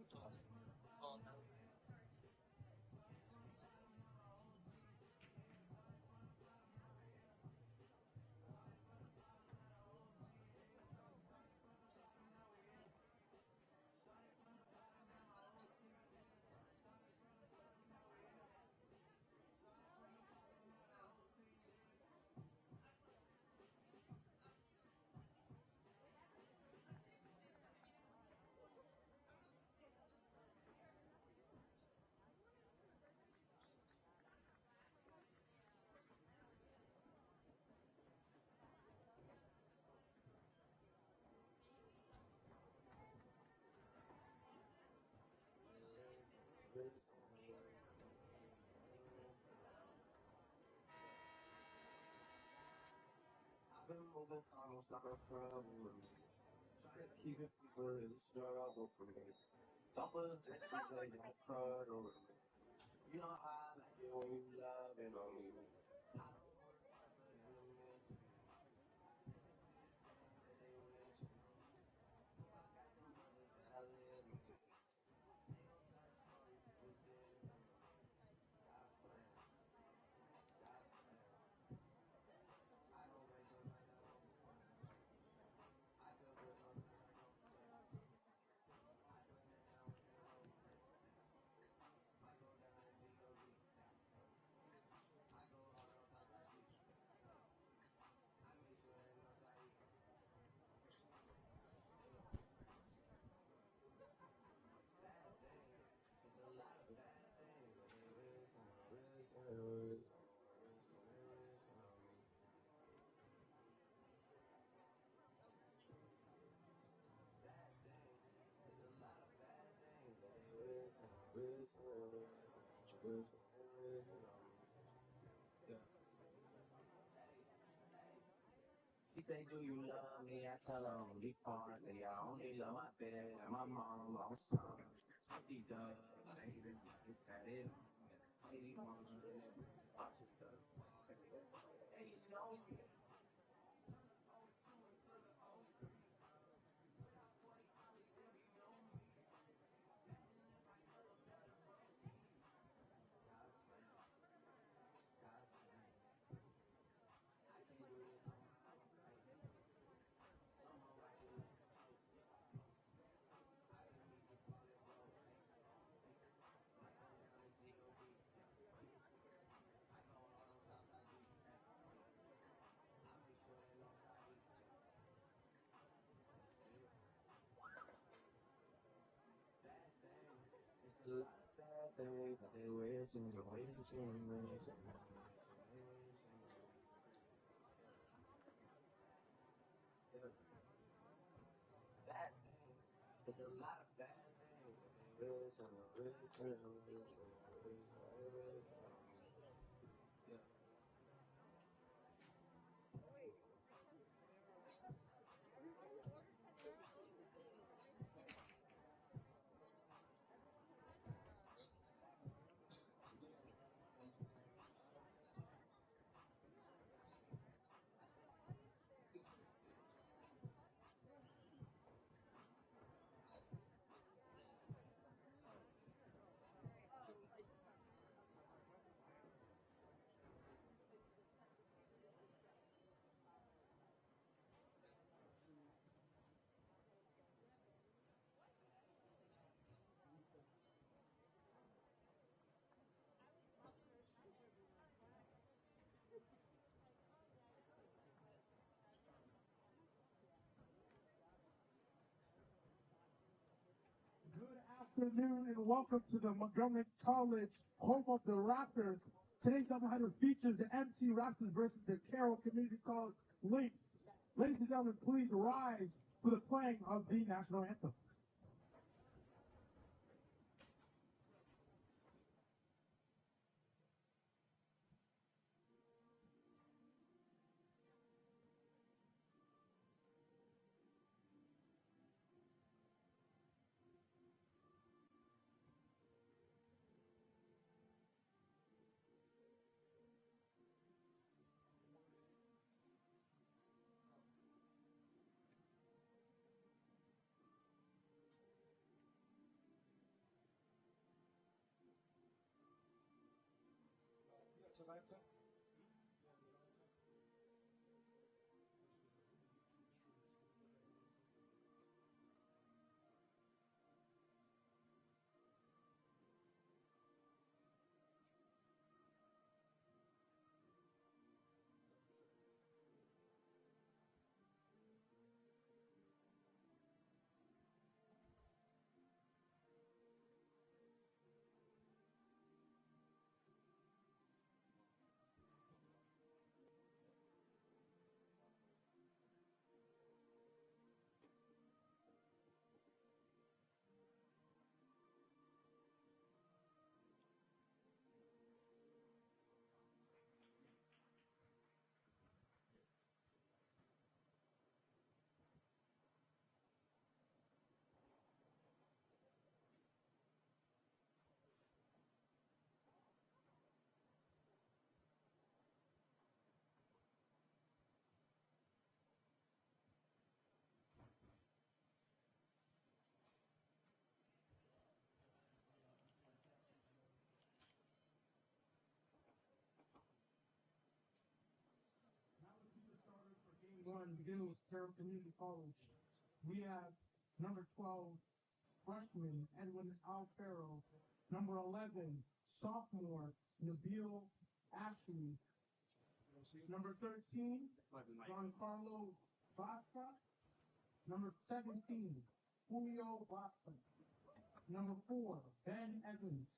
I've been moving almost like a trouble with me. Try to keep it people is a struggle for me. Couple of things that don't cuddle with me. You know how I like it when you loving on me. I don't work hard, but in the midst, that they wish me. I got some brothers that I live with me. They don't try to story people did for me. God plan, God plan. I don't wake up like I don't plan. I feel good sometimes I don't plan. I put it down when it don't plan. I go down and G-O-D. I go hard on top like G. I make sure ain't no side. Bad things. It's a lot of bad things. And they wish on my wrist, and they wish on my wrist, and they wish on me. Bad things. It's a lot of bad things. And they wish on my wrist, and they wish on my wrist, and they wish on me. Yeah. She say, do you love me? I tell her only partly. I only love my bed and my mom on some. She does, baby, I said it on. 81 and watch it stuff. Hey, you know me. It's a lot of bad things that they wish and they wish and they wish and they wish and they wish. Bad things. It's a lot of bad things that they wish and they wish and they wish and they wish and they wish. Yeah. Good afternoon and welcome to the Montgomery College home of the Raptors. Today's doubleheader features the MC Raptors versus the Carroll Community College Lynx. Ladies and gentlemen, please rise for the playing of the national anthem. one, beginning with Carroll Community College. We have number 12, freshman Edwin Alfaro. Number 11, sophomore Nabil Ashley. Number 13, Giancarlo Basta. Number 17, Julio Basta. Number 4, Ben Evans.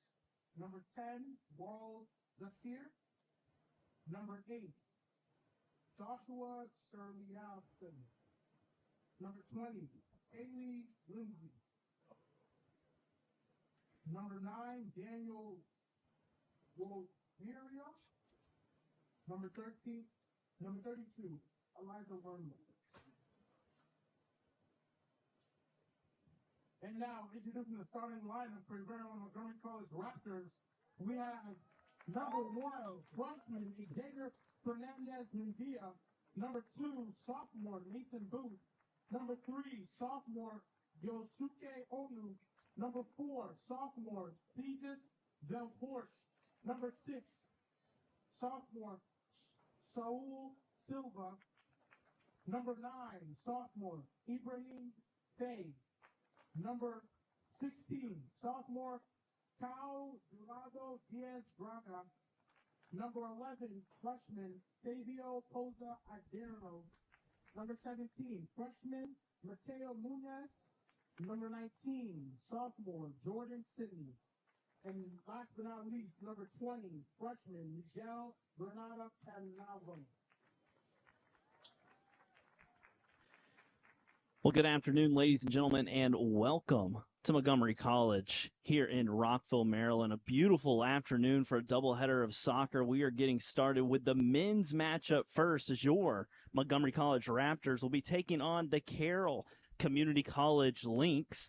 Number 10, World Zasir. Number 8, Joshua Serliaston. Number 20, Ailey Lindsay. Number 9, Daniel Wolveria. Number 32, Eliza Wormley. And now, introducing the starting lineup for your very own Montgomery College Raptors, we have number 1, freshman Xavier Fernandez Mendia. Number 2, sophomore Nathan Booth. Number 3, sophomore Yosuke Onu. Number 4, sophomore Thetis Del Horst. Number 6, sophomore Saul Silva. Number 9, sophomore Ibrahim Faye. Number 16, sophomore Cao Durado Diaz Braga. Number 11, freshman Fabio Poza Adero. Number 17, freshman Mateo Munez. Number 19, sophomore Jordan Sidney. And last but not least, number 20, freshman Miguel Bernardo Canavo. Well, good afternoon, ladies and gentlemen, and welcome to Montgomery College here in Rockville, Maryland. A beautiful afternoon for a doubleheader of soccer. We are getting started with the men's matchup first, as your Montgomery College Raptors will be taking on the Carroll Community College Lynx.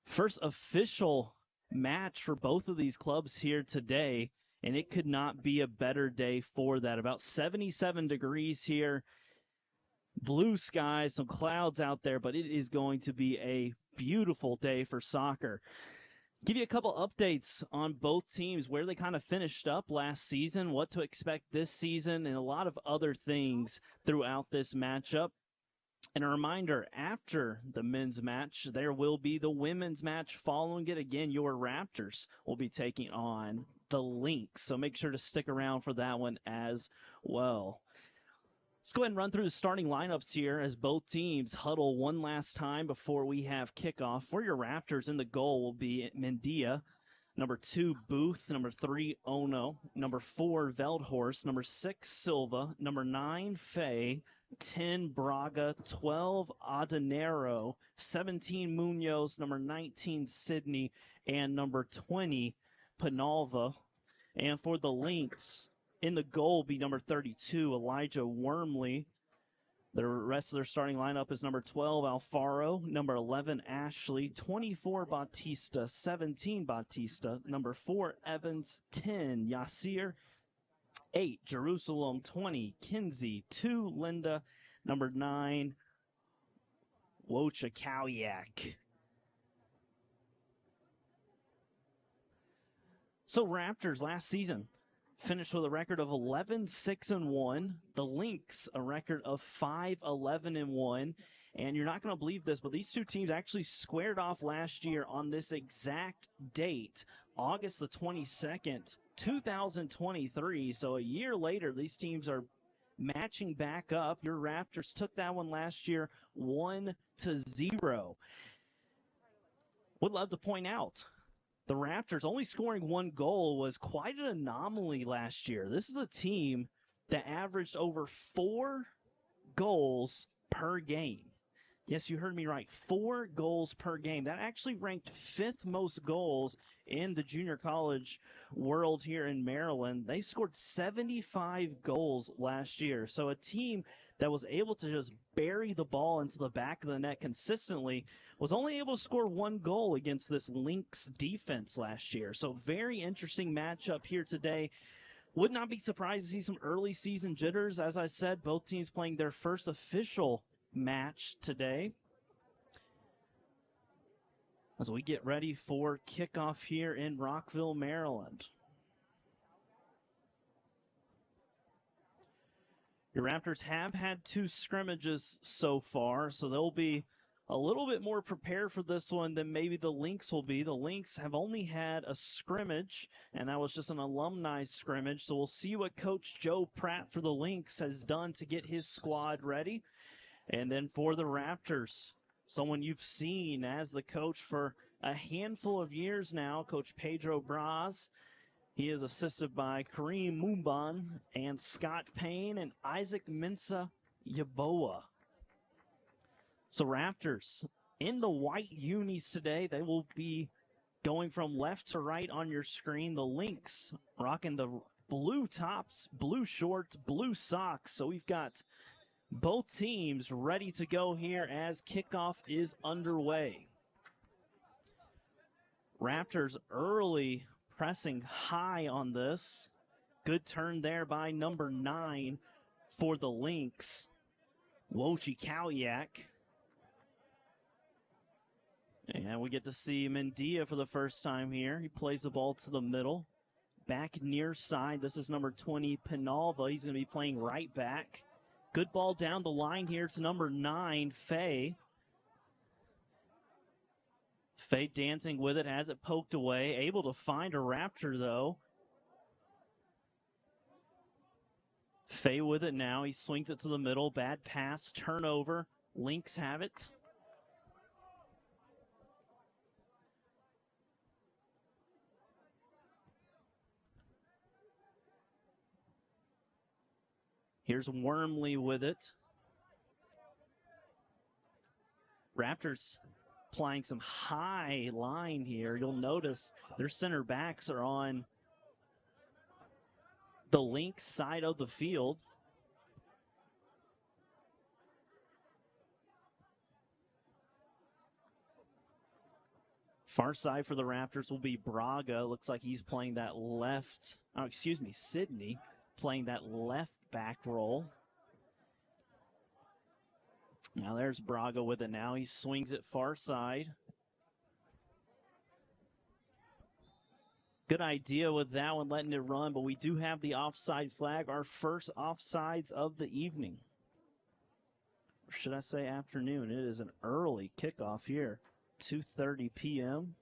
First official match for both of these clubs here today, and it could not be a better day for that. About 77 degrees here. Blue skies, some clouds out there, but it is going to be a beautiful day for soccer. Give you a couple updates on both teams, where they kind of finished up last season, what to expect this season, and a lot of other things throughout this matchup. And a reminder, after the men's match, there will be the women's match following it. Again, your Raptors will be taking on the Lynx, so make sure to stick around for that one as well. Let's go ahead and run through the starting lineups here as both teams huddle one last time before we have kickoff. For your Raptors, in the goal will be Mendia. Number 2, Booth. Number 3, Ono. Number 4, Veldhorst. Number 6, Silva. Number 9, Fay. 10, Braga. 12, Adenero. 17, Munoz. Number 19, Sydney. And number 20, Penalva. And for the Lynx, in the goal be number 32, Elijah Wormley. The rest of their starting lineup is number 12, Alfaro, number 11, Ashley, 24, Batista, 17, Batista, number 4, Evans, 10, Yasir, 8, Jerusalem, 20, Kinsey, 2, Linda, number 9, Wojciechowicz. So Raptors last season finished with a record of 11-6-1. The Lynx, a record of 5-11-1. And you're not going to believe this, but these two teams actually squared off last year on this exact date, August the 22nd, 2023. So a year later, these teams are matching back up. Your Raptors took that one last year 1-0. Would love to point out, the Raptors only scoring one goal was quite an anomaly last year. This is a team that averaged over 4 goals per game. Yes, you heard me right. 4 goals per game. That actually ranked 5th most goals in the junior college world here in Maryland. They scored 75 goals last year. So a team that was able to just bury the ball into the back of the net consistently was only able to score 1 goal against this Lynx defense last year. So very interesting matchup here today. Would not be surprised to see some early season jitters. As I said, both teams playing their first official match today, as we get ready for kickoff here in Rockville, Maryland. Your Raptors have had 2 scrimmages so far, so they'll be a little bit more prepared for this one than maybe the Lynx will be. The Lynx have only had a scrimmage, and that was just an alumni scrimmage, so we'll see what Coach Joe Pratt for the Lynx has done to get his squad ready. And then for the Raptors, someone you've seen as the coach for a handful of years now, Coach Pedro Braz. He is assisted by Kareem Mumban and Scott Payne and Isaac Mensa Yaboa. So Raptors in the white unis today. They will be going from left to right on your screen. The Lynx rocking the blue tops, blue shorts, blue socks. So we've got both teams ready to go here as kickoff is underway. Raptors early pressing high on this. Good turn there by number 9 for the Lynx, Wojciech Kaliak. And we get to see Mendia for the first time here. He plays the ball to the middle. Back near side, this is number 20, Penalva. He's going to be playing right back. Good ball down the line here to number 9, Faye. Faye dancing with it, has it poked away. Able to find a Raptor, though. Faye with it now. He swings it to the middle. Bad pass, turnover. Lynx have it. Here's Wormley with it. Raptors applying some high line here. You'll notice their center backs are on the Lynx side of the field. Far side for the Raptors will be Braga. Looks like he's playing that left. Oh, excuse me, Sydney playing that left back role. Now there's Braga with it now. He swings it far side. Good idea with that one, letting it run, but we do have the offside flag, our first offsides of the evening. Or should I say afternoon? It is an early kickoff here, 2:30 p.m.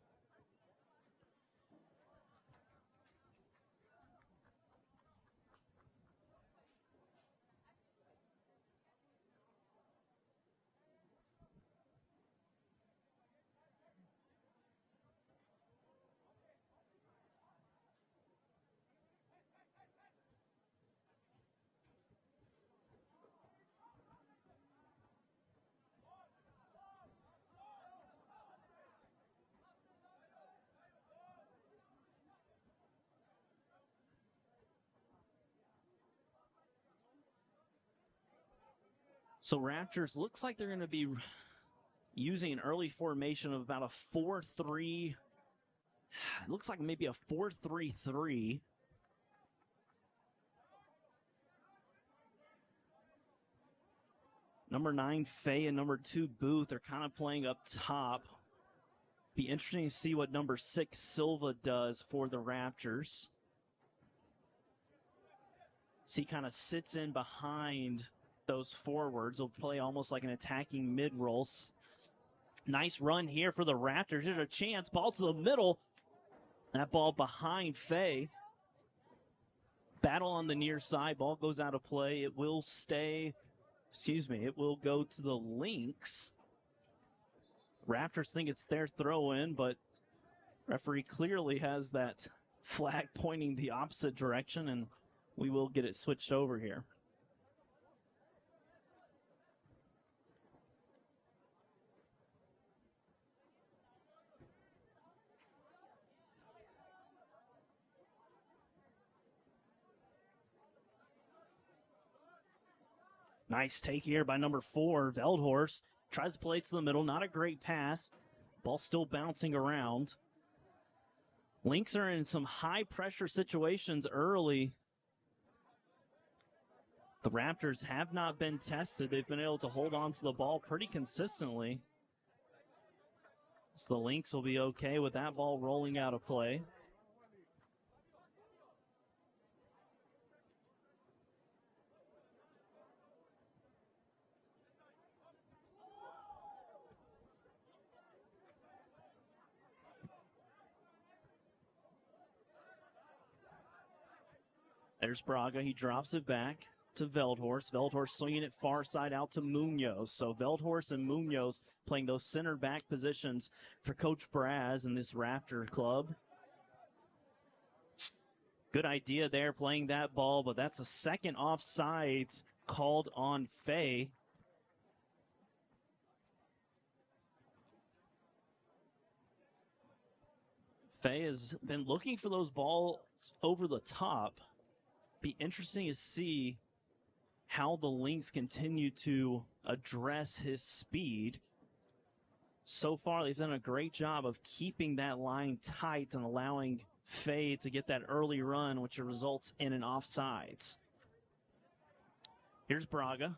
So Raptors looks like they're going to be using an early formation of about a 4-3. It looks like maybe a 4-3-3. Number 9, Faye, and number 2, Booth are kind of playing up top. Be interesting to see what number 6, Silva, does for the Raptors. So he kind of sits in behind those forwards. He'll play almost like an attacking mid-roll. Nice run here for the Raptors. There's a chance. Ball to the middle. That ball behind Faye. Battle on the near side. Ball goes out of play. It will stay. It will go to the Lynx. Raptors think it's their throw-in, but referee clearly has that flag pointing the opposite direction, and we will get it switched over here. Nice take here by number 4, Veldhorst. Tries to play it to the middle. Not a great pass. Ball still bouncing around. Lynx are in some high-pressure situations early. The Raptors have not been tested. They've been able to hold on to the ball pretty consistently. So the Lynx will be okay with that ball rolling out of play. There's Braga. He drops it back to Veldhorst. Veldhorst swinging it far side out to Munoz. So Veldhorst and Munoz playing those center back positions for Coach Braz and this Raptor club. Good idea there playing that ball, but that's a second offsides called on Faye. Faye has been looking for those balls over the top. Be interesting to see how the Lynx continue to address his speed. So far, they've done a great job of keeping that line tight and allowing Faye to get that early run, which results in an offsides. Here's Braga.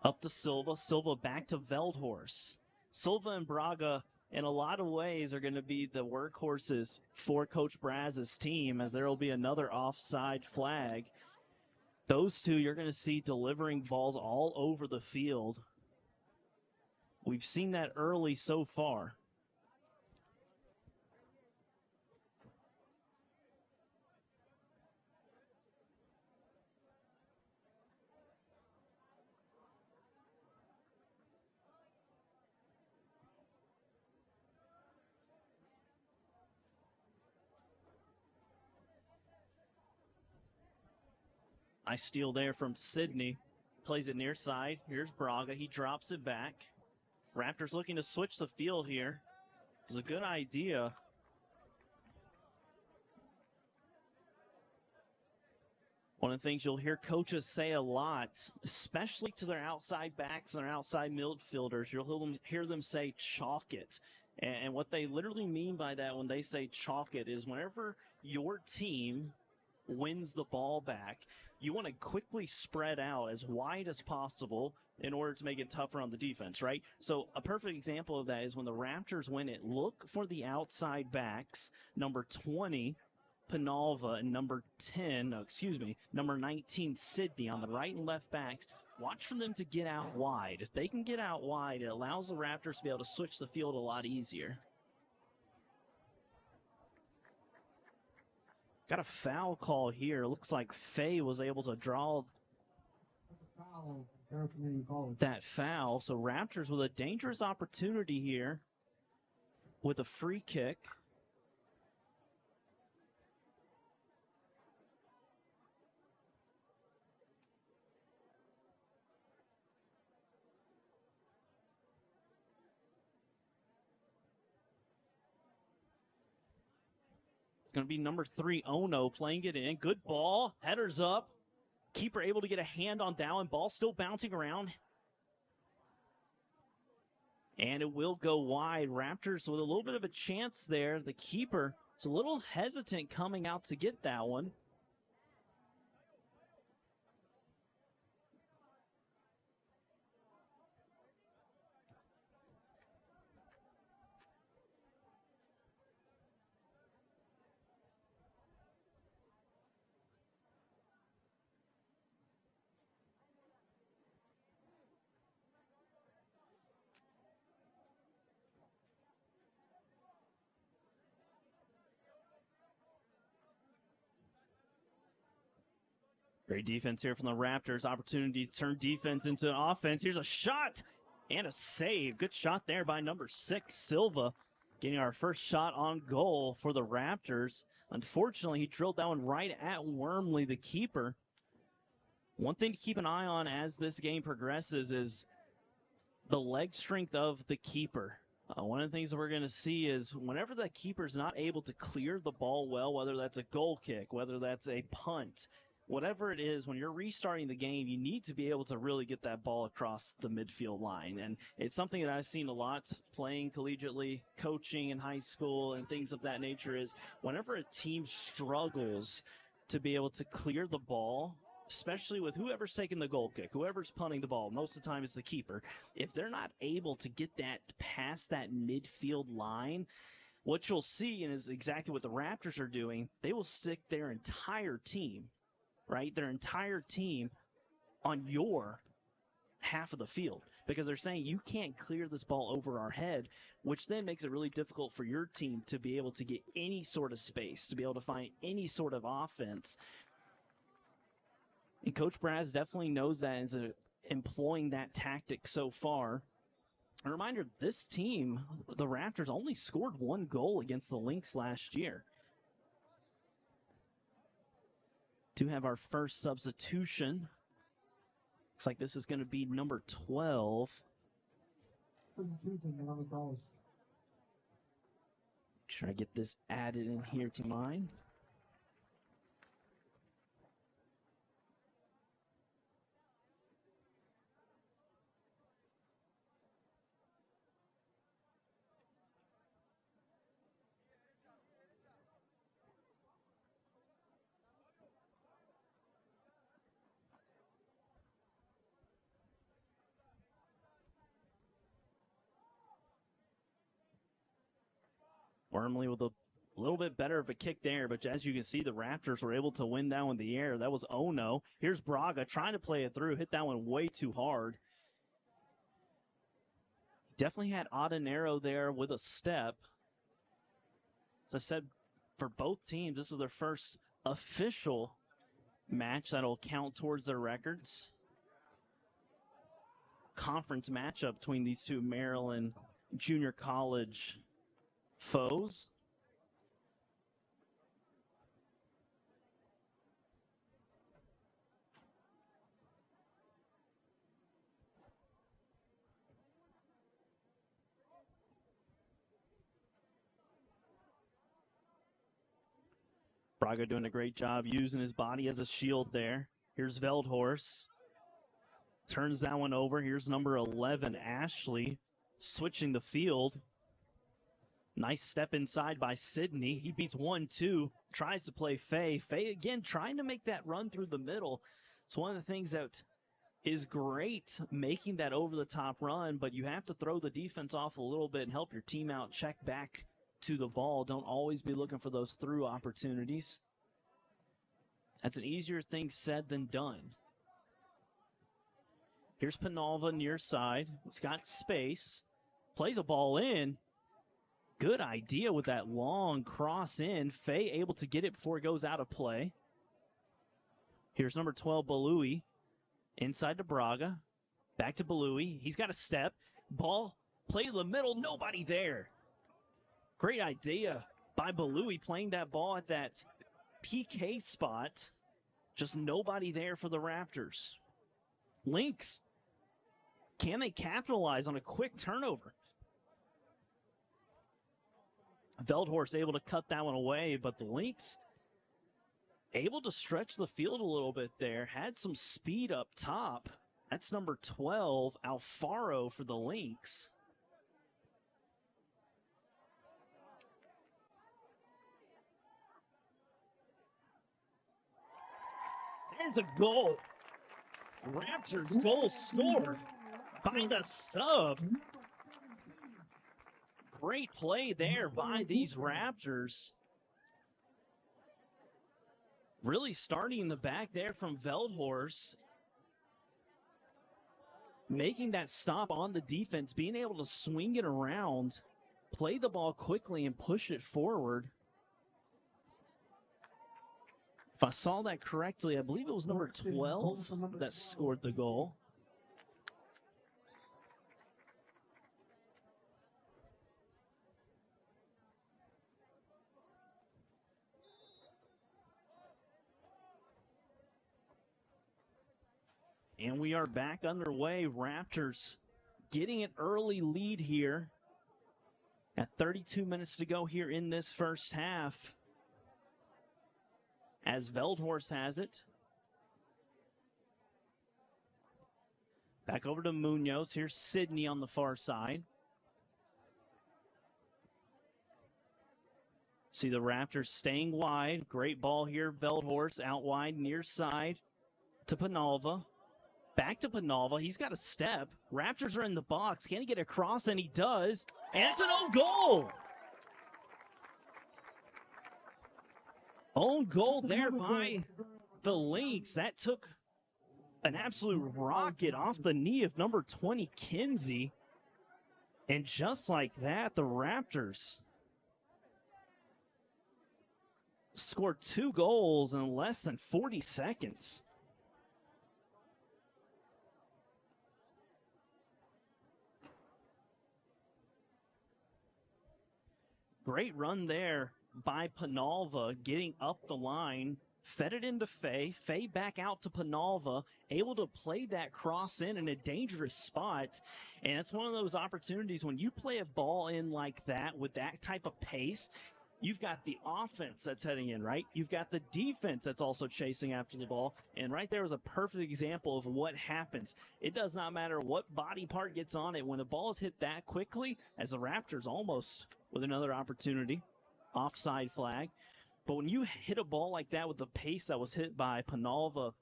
Up to Silva. Silva back to Veldhorst. Silva and Braga, in a lot of ways, are going to be the workhorses for Coach Braz's team, as there will be another offside flag. Those two you're going to see delivering balls all over the field. We've seen that early so far. Nice steal there from Sydney. Plays it near side. Here's Braga. He drops it back. Raptors looking to switch the field here. It was a good idea. One of the things you'll hear coaches say a lot, especially to their outside backs and their outside midfielders, you'll hear them say chalk it. And what they literally mean by that when they say chalk it is whenever your team wins the ball back, you want to quickly spread out as wide as possible in order to make it tougher on the defense, right? So a perfect example of that is when the Raptors win it, look for the outside backs, number 20, Penalva, and number 19, Sydney on the right and left backs. Watch for them to get out wide. If they can get out wide, it allows the Raptors to be able to switch the field a lot easier. Got a foul call here. Looks like Faye was able to draw that foul. So Raptors with a dangerous opportunity here with a free kick. It's going to be number 3, Ono, playing it in. Good ball. Headers up. Keeper able to get a hand on that one. Ball still bouncing around. And it will go wide. Raptors with a little bit of a chance there. The keeper is a little hesitant coming out to get that one. Great defense here from the Raptors. Opportunity to turn defense into an offense. Here's a shot and a save. Good shot there by number 6, Silva, getting our first shot on goal for the Raptors. Unfortunately, he drilled that one right at Wormley, the keeper. One thing to keep an eye on as this game progresses is the leg strength of the keeper. One of the things that we're going to see is whenever the keeper's not able to clear the ball well, whether that's a goal kick, whether that's a punt, whatever it is, when you're restarting the game, you need to be able to really get that ball across the midfield line. And it's something that I've seen a lot playing collegiately, coaching in high school, and things of that nature is whenever a team struggles to be able to clear the ball, especially with whoever's taking the goal kick, whoever's punting the ball, most of the time it's the keeper. If they're not able to get that past that midfield line, what you'll see, and is exactly what the Raptors are doing, they will stick their entire team, right? Their entire team on your half of the field. because they're saying you can't clear this ball over our head, which then makes it really difficult for your team to be able to get any sort of space, to be able to find any sort of offense. And Coach Braz definitely knows that and is employing that tactic so far. A reminder, this team, the Raptors, only scored 1 goal against the Lynx last year. Do have our first substitution. Looks like this is going to be number 12. Substitution, number 12. Make sure I get this added in here to mine. Wormley with a little bit better of a kick there, but as you can see, the Raptors were able to win that one in the air. That was Ono. Here's Braga trying to play it through, hit that one way too hard. Definitely had Adenero there with a step. As I said, for both teams, this is their first official match that'll count towards their records. Conference matchup between these two Maryland junior college foes. Braga doing a great job using his body as a shield there. Here's Veldhorst. Turns that one over. Here's number 11, Ashley, switching the field. Nice step inside by Sydney. He beats 1-2, tries to play Faye. Faye, again, trying to make that run through the middle. It's one of the things that is great, making that over-the-top run, but you have to throw the defense off a little bit and help your team out, check back to the ball. Don't always be looking for those through opportunities. That's an easier thing said than done. Here's Penalva near side. He's got space. Plays a ball in. Good idea with that long cross in. Faye able to get it before it goes out of play. Here's number 12, Baloyi. Inside to Braga. Back to Baloyi. He's got a step. Ball played in the middle. Nobody there. Great idea by Baloyi playing that ball at that PK spot. Just nobody there for the Raptors. Lynx. Can they capitalize on a quick turnover? Veldhorst able to cut that one away, but the Lynx able to stretch the field a little bit there. Had some speed up top. That's number 12, Alfaro for the Lynx. There's a goal. Raptors goal scored by the sub. Great play there by these Raptors. Really starting in the back there from Veldhorst. Making that stop on the defense, being able to swing it around, play the ball quickly and push it forward. If I saw that correctly, I believe it was number 12 that scored the goal. And we are back underway. Raptors getting an early lead here at 32 minutes to go here in this first half. As Veldhorst has it. Back over to Munoz. Here's Sydney on the far side. See the Raptors staying wide. Great ball here. Veldhorst out wide, near side to Penalva. Back to Penalva. He's got a step. Raptors are in the box. Can he get across? And he does. And it's an own goal. Own goal there by the Lynx. That took An absolute rocket off the knee of number 20, Kinsey. And just like that, the Raptors scored 2 goals in less than 40 seconds. Great run there by Penalva, getting up the line, fed it into Faye. Faye back out to Penalva, able to play that cross in a dangerous spot. And it's one of those opportunities when you play a ball in like that with that type of pace, you've got the offense that's heading in, right? You've got the defense that's also chasing after the ball. And right there was a perfect example of what happens. It does not matter what body part gets on it. When the ball is hit that quickly, as the Raptors almost with another opportunity, offside flag. But when you hit a ball like that with the pace that was hit by Penalva,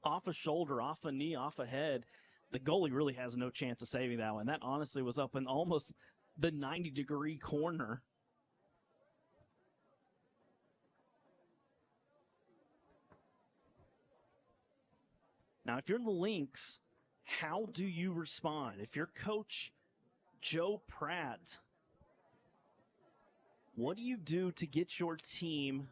off a shoulder, off a knee, off a head, the goalie really has no chance of saving that one. That honestly was up in almost the 90-degree corner. Now, if you're the Lynx, how do you respond? If you're Coach Joe Pratt, what do you do to get your team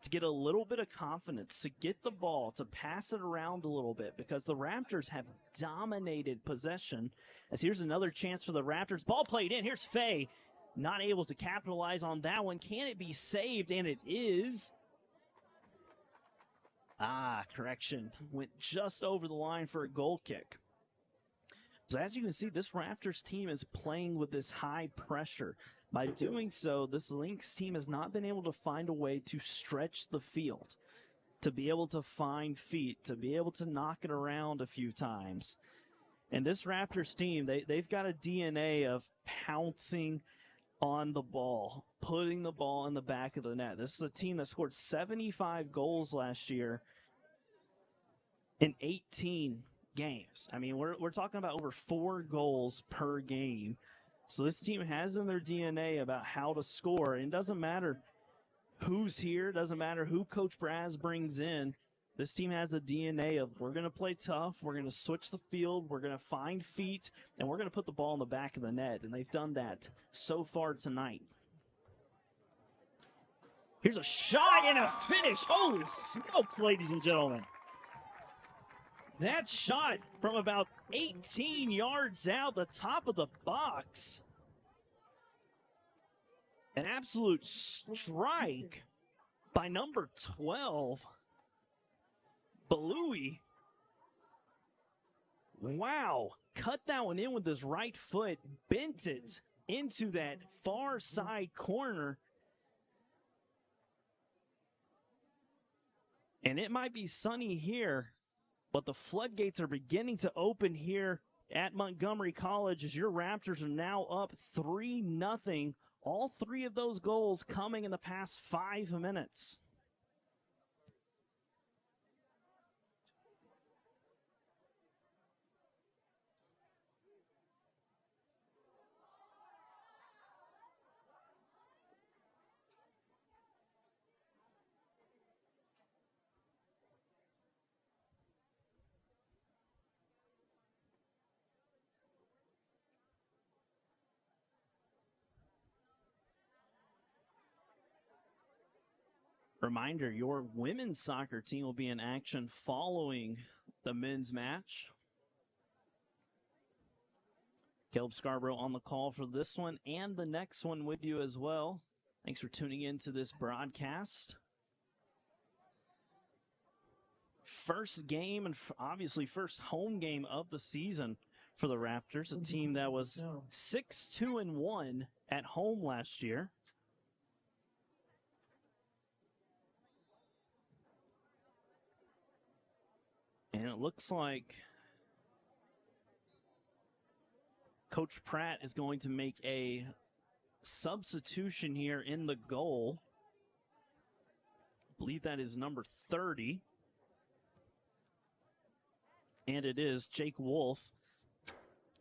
to get a little bit of confidence, to get the ball, to pass it around a little bit? Because the Raptors have dominated possession. As here's another chance for the Raptors. Ball played in. Here's Faye. Not able to capitalize on that one. Can it be saved? And it is. Correction. Went just over the line for a goal kick. So as you can see, this Raptors team is playing with this high pressure. By doing so, this Lynx team has not been able to find a way to stretch the field, to be able to find feet, to be able to knock it around a few times. And this Raptors team, they've got a DNA of pouncing on the ball, putting the ball in the back of the net. This is a team that scored 75 goals last year in 18 games. I mean, we're talking about over 4 goals per game. So this team has in their DNA about how to score. And it doesn't matter who's here. It doesn't matter who Coach Braz brings in. This team has a DNA of we're going to play tough. We're going to switch the field. We're going to find feet. And we're going to put the ball in the back of the net. And they've done that so far tonight. Here's a shot and a finish. Holy smokes, ladies and gentlemen. That shot from about 18 yards out the top of the box. An absolute strike by number 12, Baloyi. Wow. Cut that one in with his right foot, bent it into that far side corner. And it might be sunny here, but the floodgates are beginning to open here at Montgomery College as your Raptors are now up 3-0. All 3 of those goals coming in the past 5 minutes. Reminder, your women's soccer team will be in action following the men's match. Caleb Scarborough on the call for this one and the next one with you as well. Thanks for tuning in to this broadcast. First game and obviously first home game of the season for the Raptors, a team that was 6-2-1 at home last year. And it looks like Coach Pratt is going to make a substitution here in the goal. I believe that is number 30. And it is Jake Wolf,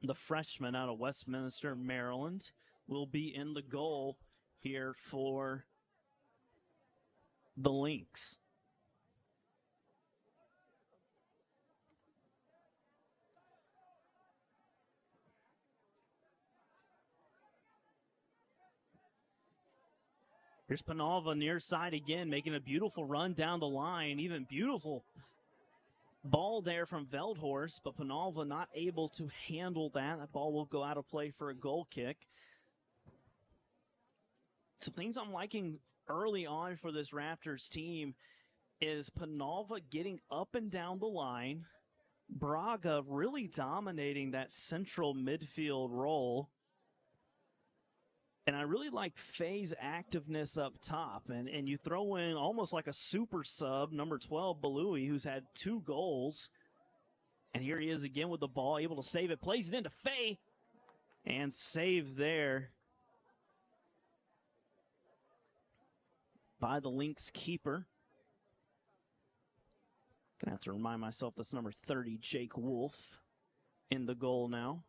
the freshman out of Westminster, Maryland, will be in the goal here for the Lynx. Here's Penalva near side again, making a beautiful run down the line. Even beautiful ball there from Veldhorst, but Penalva not able to handle that. That ball will go out of play for a goal kick. Some things I'm liking early on for this Raptors team is Penalva getting up and down the line, Braga really dominating that central midfield role. And I really like Faye's activeness up top. And you throw in almost like a super sub, number 12, Baloyi, who's had 2 goals. And here he is again with the ball, able to save it, plays it into Faye, and save there by the Lynx keeper. Gonna have to remind myself that's number 30, Jake Wolf, in the goal now.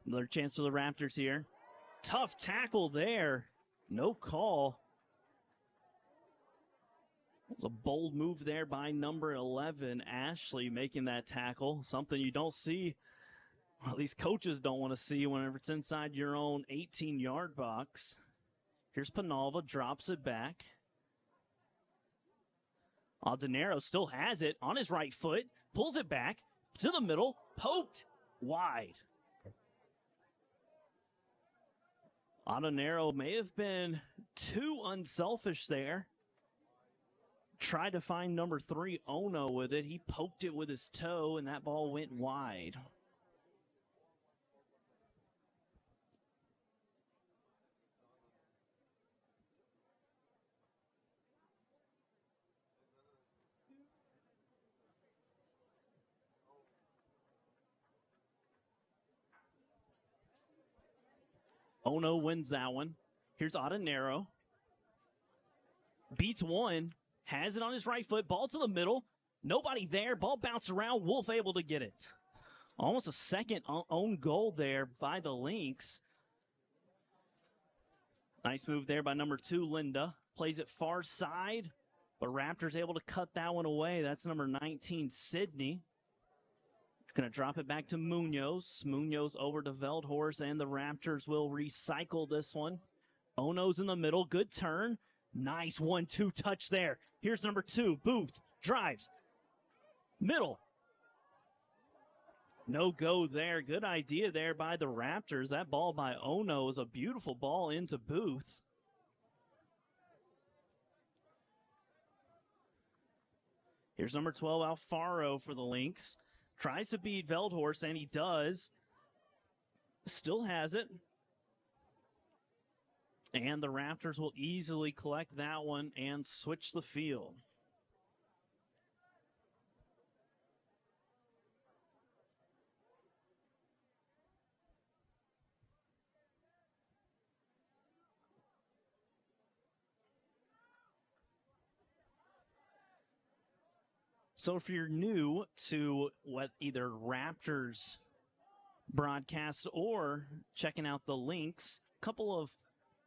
Another chance for the Raptors here. Tough tackle there. No call. It was a bold move there by number 11, Ashley, making that tackle. Something you don't see, or at least coaches don't want to see whenever it's inside your own 18-yard box. Here's Penalva, drops it back. Aldenero still has it on his right foot, pulls it back to the middle, poked wide. Aldenero may have been too unselfish there. Tried to find number 3, Ono, with it. He poked it with his toe, and that ball went wide. Ono wins that one. Here's Aldenero. Beats one. Has it on his right foot. Ball to the middle. Nobody there. Ball bounced around. Wolf able to get it. Almost a second own goal there by the Lynx. Nice move there by number 2, Linda. Plays it far side, but Raptors able to cut that one away. That's number 19, Sydney. Going to drop it back to Munoz. Munoz over to Veldhorst, and the Raptors will recycle this one. Ono's in the middle. Good turn. Nice 1-2 touch there. Here's number 2, Booth. Drives. Middle. No go there. Good idea there by the Raptors. That ball by Ono is a beautiful ball into Booth. Here's number 12, Alfaro for the Lynx. Tries to beat Veldhorst, and he does. Still has it. And the Raptors will easily collect that one and switch the field. So if you're new to what either Raptors broadcast or checking out the Lynx, a couple of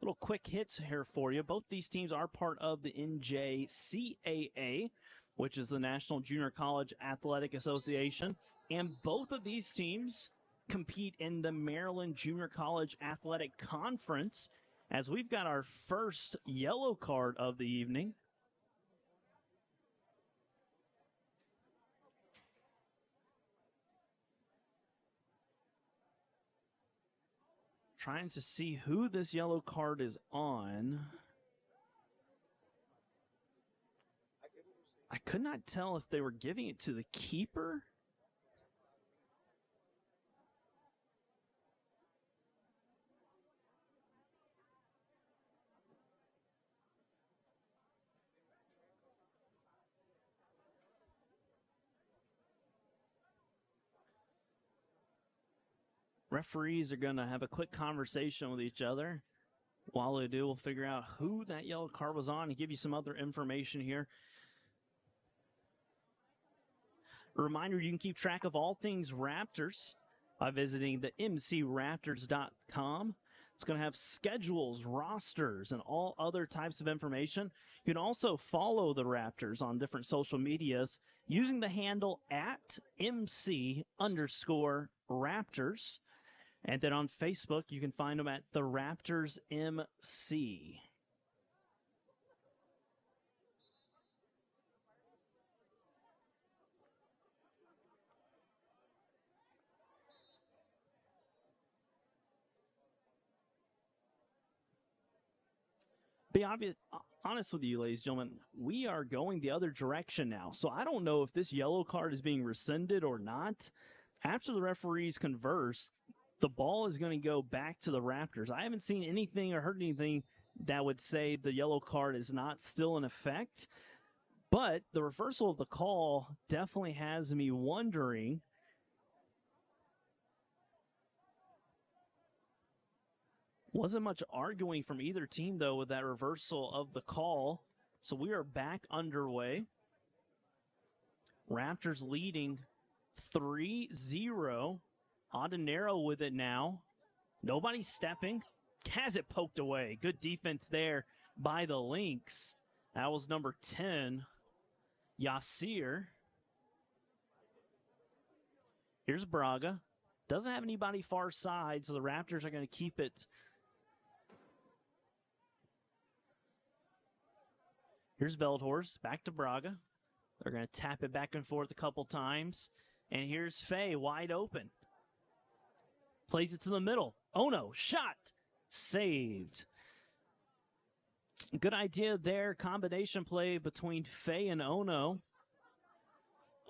little quick hits here for you. Both these teams are part of the NJCAA, which is the National Junior College Athletic Association, and both of these teams compete in the Maryland Junior College Athletic Conference, as we've got our first yellow card of the evening. Trying to see who this yellow card is on. I could not tell if they were giving it to the keeper. Referees are going to have a quick conversation with each other. While they do, we'll figure out who that yellow card was on and give you some other information here. A reminder, you can keep track of all things Raptors by visiting the mcraptors.com. It's going to have schedules, rosters, and all other types of information. You can also follow the Raptors on different social medias using the handle at @MC_Raptors. And then on Facebook, you can find them at the Raptors MC. Be honest with you, ladies and gentlemen, we are going the other direction now. So I don't know if this yellow card is being rescinded or not. After the referees converse, the ball is going to go back to the Raptors. I haven't seen anything or heard anything that would say the yellow card is not still in effect. But the reversal of the call definitely has me wondering. Wasn't much arguing from either team, though, with that reversal of the call. So we are back underway. Raptors leading 3-0. Adenero with it now. Nobody's stepping. Has it poked away. Good defense there by the Lynx. That was number 10, Yasir. Here's Braga. Doesn't have anybody far side, so the Raptors are going to keep it. Here's Veldhorst, back to Braga. They're going to tap it back and forth a couple times. And here's Faye, wide open. Plays it to the middle. Ono, shot, saved. Good idea there, combination play between Faye and Ono.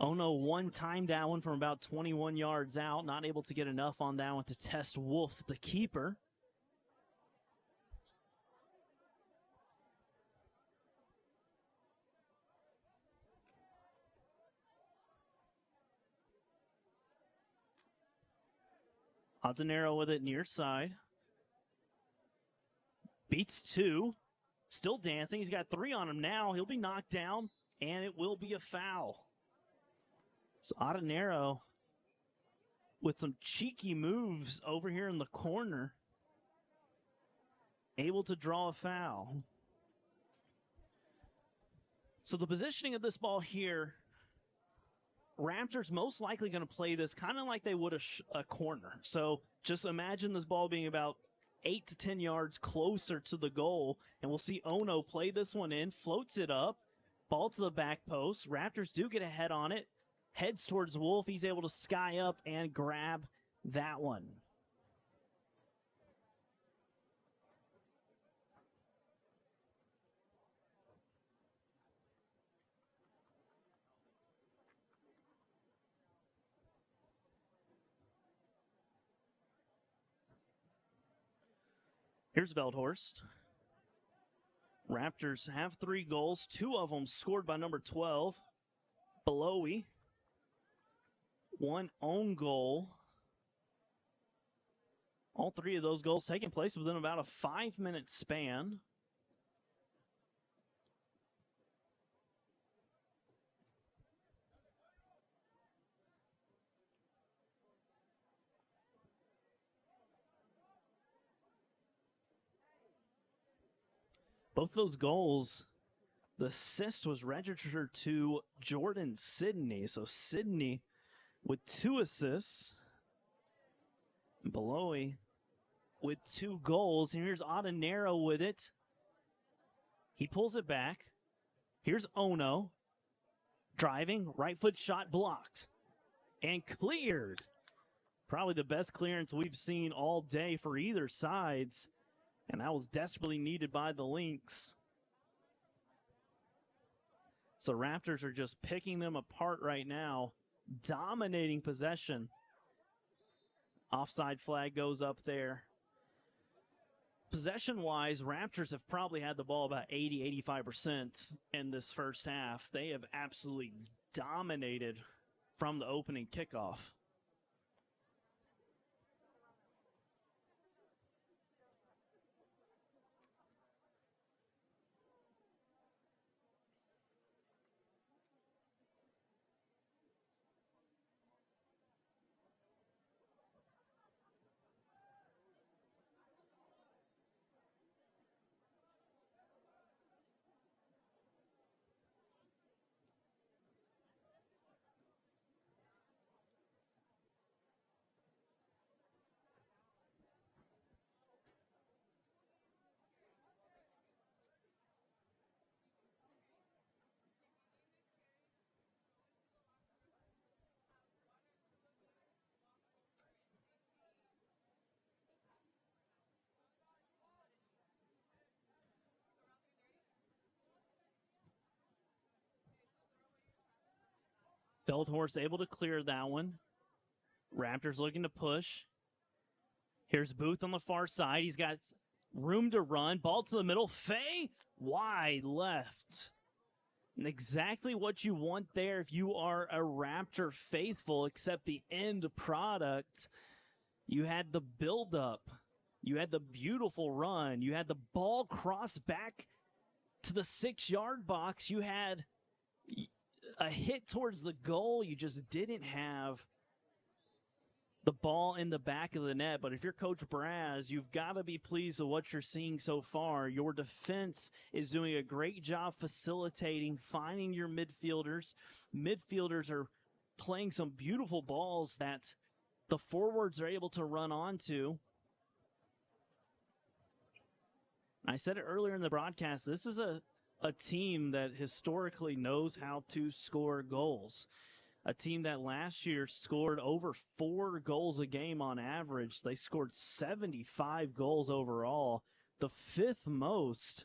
Ono one-timed that one from about 21 yards out. Not able to get enough on that one to test Wolf, the keeper. Adenero with it near side. Beats 2. Still dancing. He's got 3 on him now. He'll be knocked down, and it will be a foul. So Adenero with some cheeky moves over here in the corner. Able to draw a foul. So the positioning of this ball here, Raptors most likely going to play this kind of like they would a corner. So just imagine this ball being about 8 to 10 yards closer to the goal, and we'll see Ono play this one in, floats it up, ball to the back post. Raptors do get a head on it, heads towards Wolf. He's able to sky up and grab that one. Here's Veldhorst. Raptors have 3 goals, 2 of them scored by number 12, Baloyi. 1 own goal. All 3 of those goals taking place within about a 5-minute span. Both those goals, the assist was registered to Jordan Sidney. So Sidney with 2 assists. Baloyi with 2 goals. And here's Adenero with it. He pulls it back. Here's Ono. Driving, right foot shot blocked. And cleared. Probably the best clearance we've seen all day for either sides. And that was desperately needed by the Lynx. So Raptors are just picking them apart right now, dominating possession. Offside flag goes up there. Possession-wise, Raptors have probably had the ball about 80-85% in this first half. They have absolutely dominated from the opening kickoff. Feldhorst able to clear that one. Raptors looking to push. Here's Booth on the far side. He's got room to run. Ball to the middle. Fay wide left. And exactly what you want there if you are a Raptor faithful, except the end product. You had the build-up. You had the beautiful run. You had the ball cross back to the 6-yard box. You had a hit towards the goal. You just didn't have the ball in the back of the net. But if you're Coach Braz, you've got to be pleased with what you're seeing so far. Your defense is doing a great job facilitating, finding your midfielders. Midfielders are playing some beautiful balls that the forwards are able to run onto. I said it earlier in the broadcast, this is a team that historically knows how to score goals. A team that last year scored over 4 goals a game on average. They scored 75 goals overall, the 5th most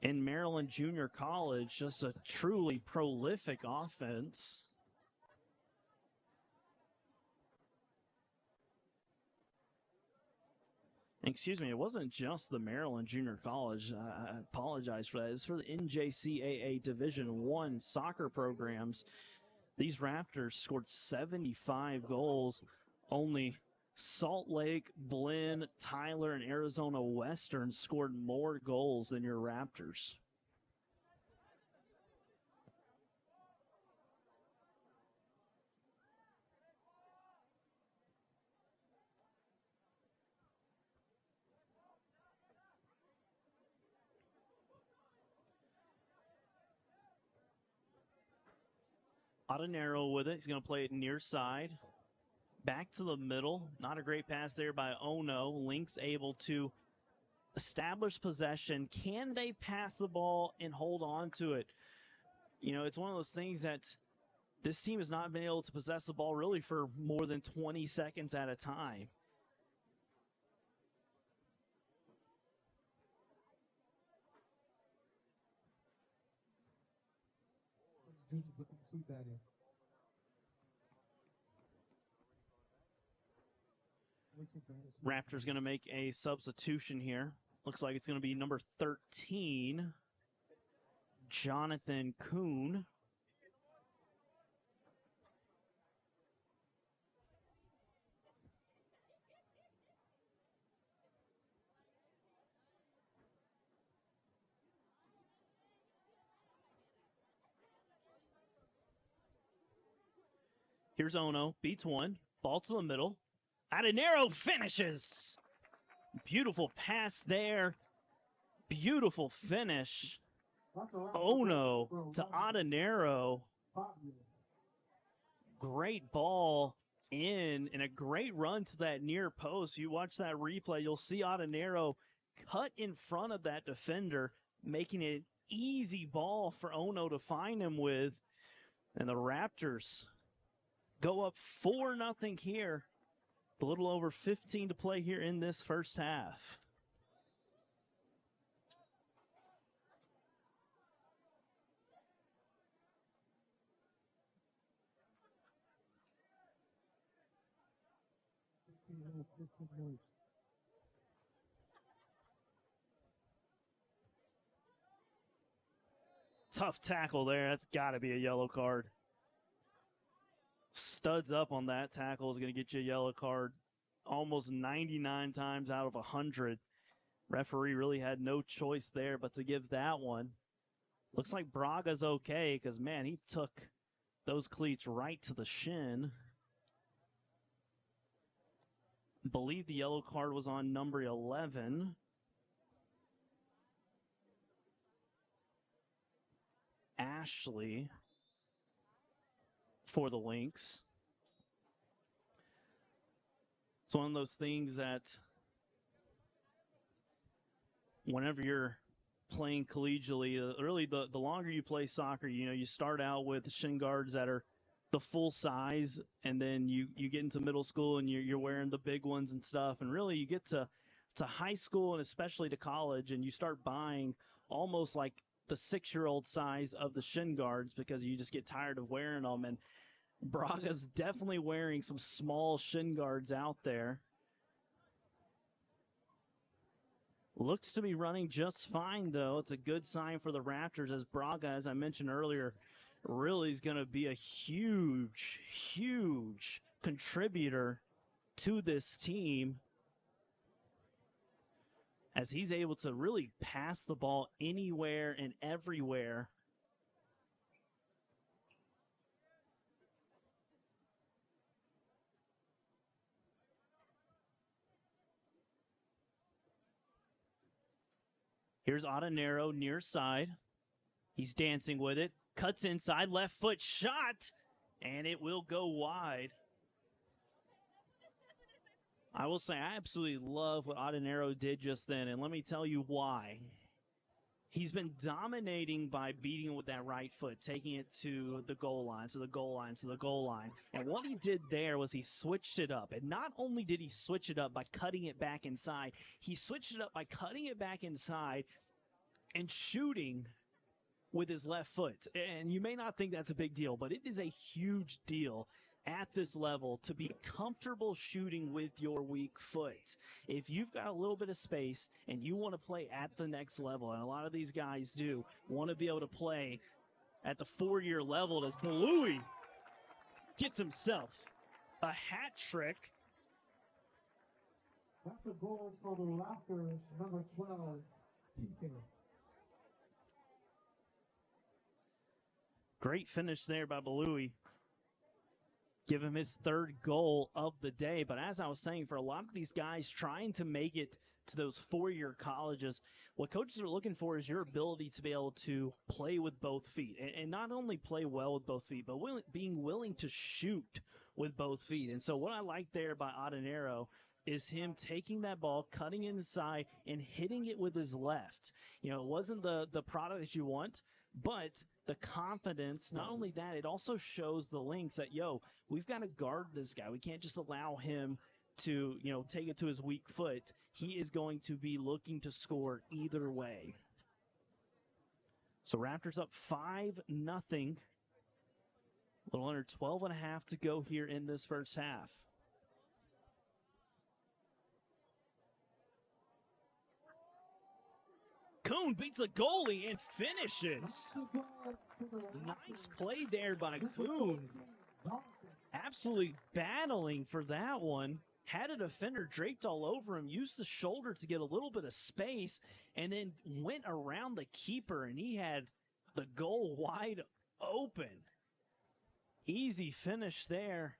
in Maryland Junior College. Just a truly prolific offense. Excuse me, it wasn't just the Maryland Junior College. I apologize for that. It's for the NJCAA Division I soccer programs. These Raptors scored 75 goals. Only Salt Lake, Blinn, Tyler, and Arizona Western scored more goals than your Raptors. Adenero with it. He's going to play it near side. Back to the middle. Not a great pass there by Ono. Lynx able to establish possession. Can they pass the ball and hold on to it? You know, it's one of those things that this team has not been able to possess the ball really for more than 20 seconds at a time. Raptors going to make a substitution here. Looks like it's going to be number 13, Jonathan Kuhn. Here's Ono, beats one, ball to the middle. Adenero finishes. Beautiful pass there. Beautiful finish. Ono to Adenero. Great ball in and a great run to that near post. You watch that replay, you'll see Adenero cut in front of that defender, making it an easy ball for Ono to find him with. And the Raptors go up 4-0 here. A little over 15 to play here in this first half. Tough tackle there. That's got to be a yellow card. Studs up on that tackle is going to get you a yellow card almost 99 times out of 100. Referee really had no choice there but to give that one. Looks like Braga's okay because, man, he took those cleats right to the shin. I believe the yellow card was on number 11. Ashley for the Lynx. It's one of those things that whenever you're playing collegially, really the longer you play soccer, you know, you start out with shin guards that are the full size, and then you get into middle school and you're wearing the big ones and stuff, and really you get to high school and especially to college, and you start buying almost like the 6-year-old size of the shin guards because you just get tired of wearing them. And Braga's definitely wearing some small shin guards out there. Looks to be running just fine, though. It's a good sign for the Raptors, as Braga, as I mentioned earlier, really is going to be a huge, huge contributor to this team, as he's able to really pass the ball anywhere and everywhere. Here's Ottonero near side. He's dancing with it. Cuts inside, left foot shot, and it will go wide. I will say I absolutely love what Ottonero did just then, and let me tell you why. He's been dominating by beating with that right foot, taking it to the goal line, to the goal line, to the goal line. And what he did there was he switched it up. And not only did he switch it up by cutting it back inside, he switched it up by cutting it back inside and shooting with his left foot. And you may not think that's a big deal, but it is a huge deal at this level to be comfortable shooting with your weak foot. If you've got a little bit of space and you want to play at the next level, and a lot of these guys do want to be able to play at the 4-year level, as Baloyi gets himself a hat trick. That's a goal for the Raptors, number 12, TK. Great finish there by Baloyi. Give him his 3rd goal of the day. But as I was saying, for a lot of these guys trying to make it to those 4-year colleges, what coaches are looking for is your ability to be able to play with both feet. And not only play well with both feet, but being willing to shoot with both feet. And so what I like there by Ottonero is him taking that ball, cutting it inside, and hitting it with his left. You know, it wasn't the product that you want, but the confidence, not only that, it also shows the Lynx that, we've got to guard this guy. We can't just allow him to, take it to his weak foot. He is going to be looking to score either way. So Raptors up 5-0. A little under 12 and a half to go here in this first half. Kuhn beats a goalie and finishes. Nice play there by Kuhn. Absolutely battling for that one. Had a defender draped all over him, used the shoulder to get a little bit of space, and then went around the keeper, and he had the goal wide open. Easy finish there.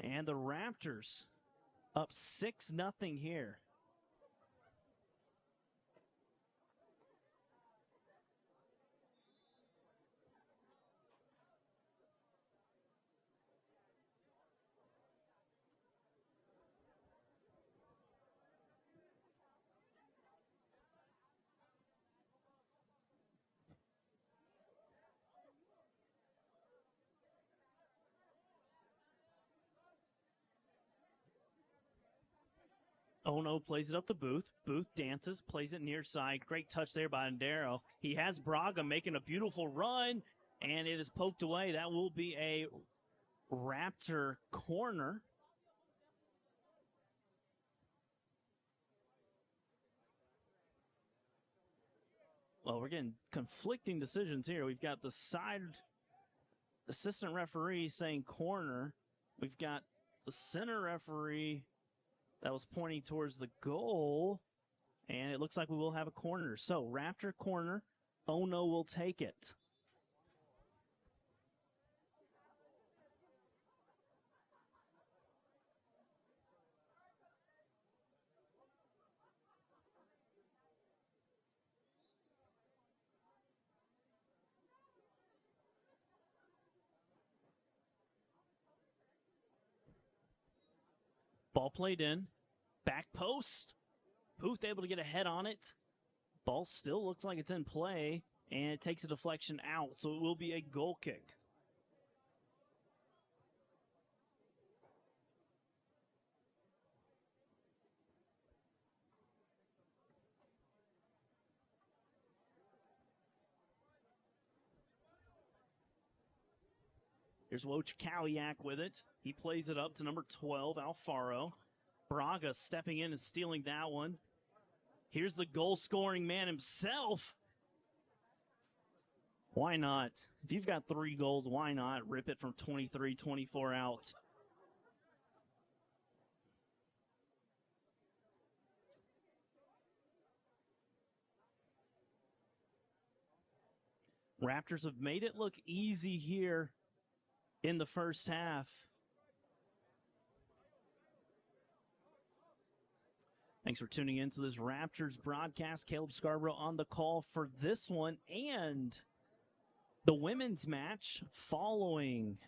And the Raptors up 6-0 here. Ono plays it up to Booth. Booth dances, plays it near side. Great touch there by Ondero. He has Braga making a beautiful run, and it is poked away. That will be a Raptor corner. Well, we're getting conflicting decisions here. We've got the side assistant referee saying corner. We've got the center referee that was pointing towards the goal, and it looks like we will have a corner. So, Raptor corner, Ono will take it. Ball played in. Back post. Booth able to get a head on it. Ball still looks like it's in play, and it takes a deflection out, so it will be a goal kick. Here's Wojciechowicz with it. He plays it up to number 12, Alfaro. Braga stepping in and stealing that one. Here's the goal-scoring man himself. Why not? If you've got 3 goals, why not rip it from 23, 24 out? Raptors have made it look easy here in the first half. Thanks for tuning in to this Raptors broadcast. Caleb Scarborough on the call for this one and the women's match following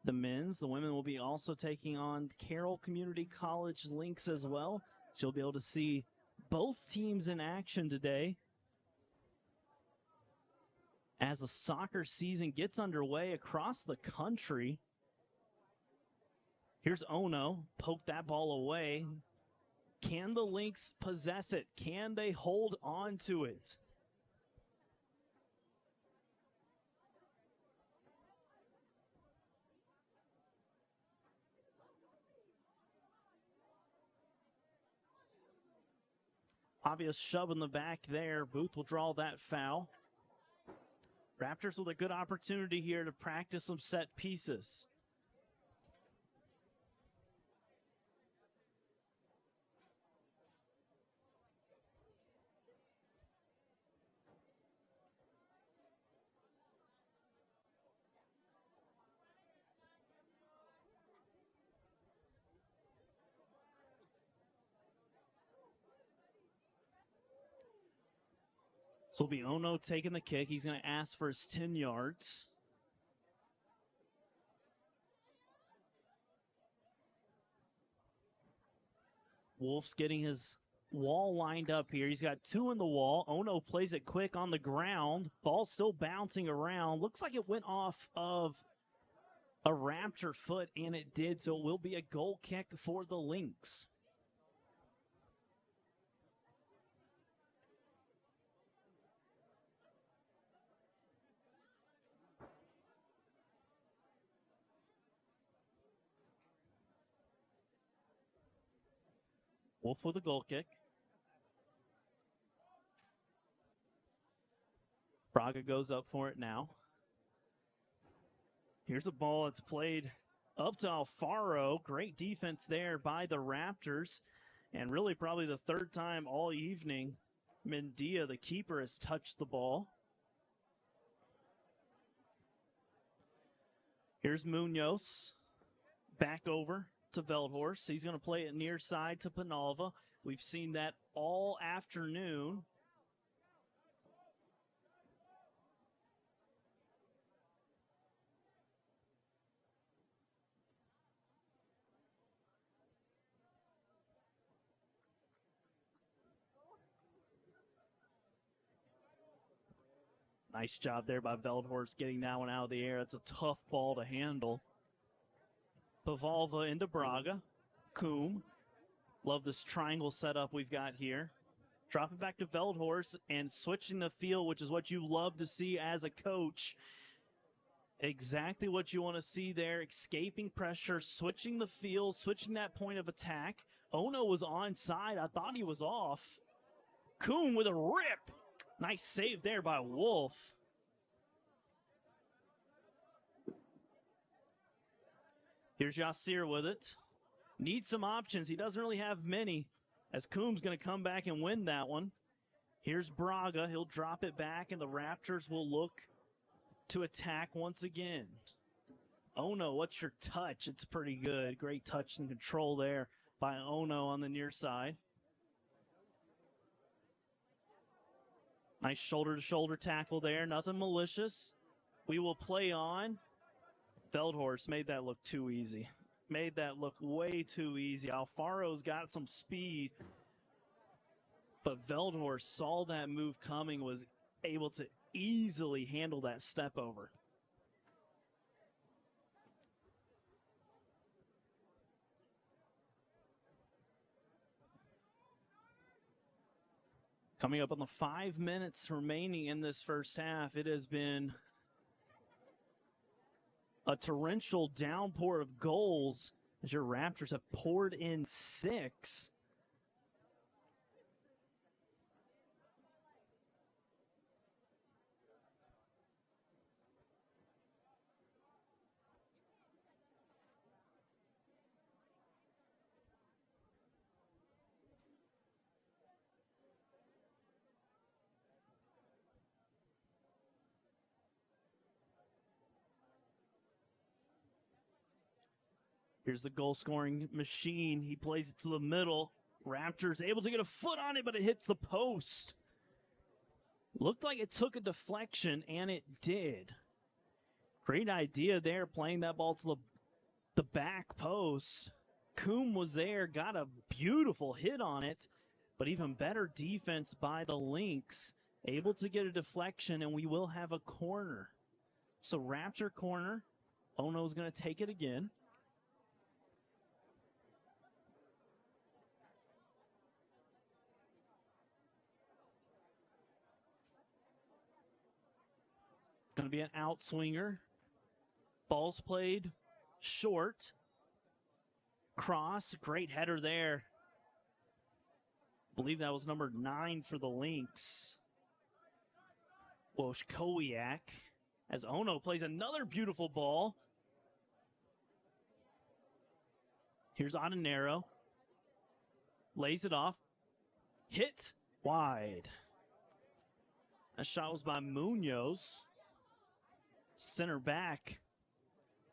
the men's. The women will be also taking on Carroll Community College Lynx as well. So you'll be able to see both teams in action today as the soccer season gets underway across the country. Here's Ono, poke that ball away. Can the Lynx possess it? Can they hold on to it? Obvious shove in the back there. Booth will draw that foul. Raptors with a good opportunity here to practice some set pieces. So it'll be Ono taking the kick. He's going to ask for his 10 yards. Wolf's getting his wall lined up here. He's got 2 in the wall. Ono plays it quick on the ground. Ball still bouncing around. Looks like it went off of a Raptor foot, and it did. So it will be a goal kick for the Lynx. Wolf with a goal kick. Braga goes up for it now. Here's a ball that's played up to Alfaro. Great defense there by the Raptors. And really probably the 3rd time all evening Mendia, the keeper, has touched the ball. Here's Munoz. Back over to Veldhorst. He's going to play it near side to Penalva. We've seen that all afternoon. Nice job there by Veldhorst getting that one out of the air. It's a tough ball to handle. Pavalva into Braga. Coombe. Love this triangle setup we've got here. Drop it back to Veldhorst and switching the field, which is what you love to see as a coach. Exactly what you want to see there. Escaping pressure, switching the field, switching that point of attack. Ono was onside. I thought he was off. Coombe with a rip. Nice save there by Wolf. Here's Yassir with it. Needs some options. He doesn't really have many, as Coombe's going to come back and win that one. Here's Braga. He'll drop it back, and the Raptors will look to attack once again. Ono, what's your touch? It's pretty good. Great touch and control there by Ono on the near side. Nice shoulder-to-shoulder tackle there. Nothing malicious. We will play on. Veldhorst made that look too easy. Made that look way too easy. Alfaro's got some speed, but Veldhorst saw that move coming, was able to easily handle that step over. Coming up on the 5 minutes remaining in this first half, it has been a torrential downpour of goals as your Raptors have poured in 6. Here's the goal-scoring machine. He plays it to the middle. Raptors able to get a foot on it, but it hits the post. Looked like it took a deflection, and it did. Great idea there, playing that ball to the back post. Coombe was there, got a beautiful hit on it, but even better defense by the Lynx. Able to get a deflection, and we will have a corner. So Raptor corner. Ono's going to take it again. Going to be an outswinger. Ball's played short. Cross, great header there. I believe that was number 9 for the Lynx. Wojkowiak, as Ono plays another beautiful ball. Here's Onanero. Lays it off. Hit wide. That shot was by Munoz. Center back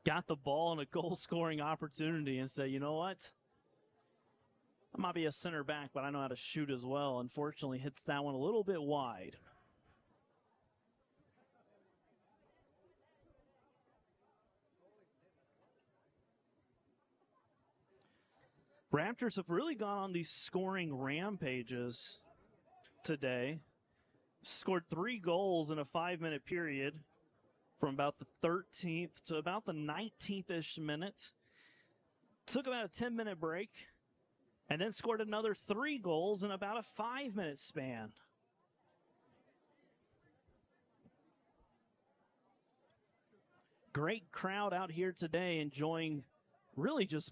got the ball in a goal-scoring opportunity and said, you know what? I might be a center back, but I know how to shoot as well. Unfortunately, hits that one a little bit wide. Raptors have really gone on these scoring rampages today. Scored 3 goals in a 5-minute period from about the 13th to about the 19th-ish minute. Took about a 10-minute break, and then scored another 3 goals in about a 5-minute span. Great crowd out here today, enjoying really just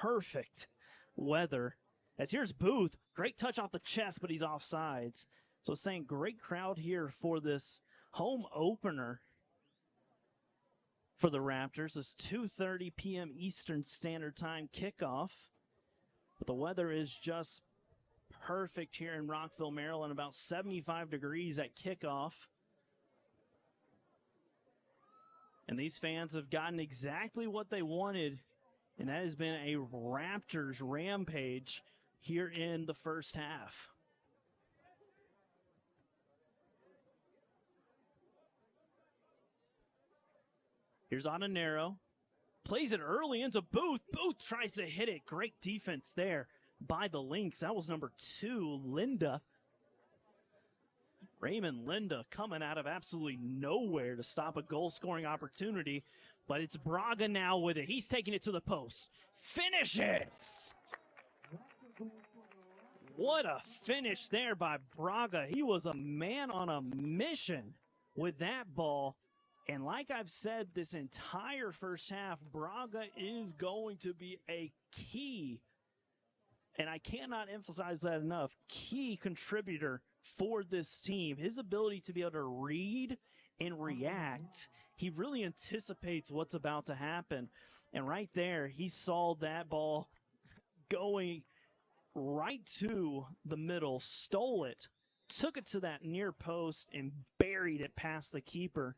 perfect weather. As here's Booth, great touch off the chest, but he's offsides. So saying great crowd here for this home opener for the Raptors. This 2:30 p.m. Eastern Standard Time kickoff. But the weather is just perfect here in Rockville, Maryland. About 75 degrees at kickoff. And these fans have gotten exactly what they wanted, and that has been a Raptors rampage here in the first half. Here's Onanero. Plays it early into Booth. Booth tries to hit it. Great defense there by the Lynx. That was number 2, Linda. Raymond Linda coming out of absolutely nowhere to stop a goal-scoring opportunity. But it's Braga now with it. He's taking it to the post. Finishes! What a finish there by Braga. He was a man on a mission with that ball. And like I've said this entire first half, Braga is going to be a key, and I cannot emphasize that enough, key contributor for this team. His ability to be able to read and react, he really anticipates what's about to happen. And right there, he saw that ball going right to the middle, stole it, took it to that near post, and buried it past the keeper.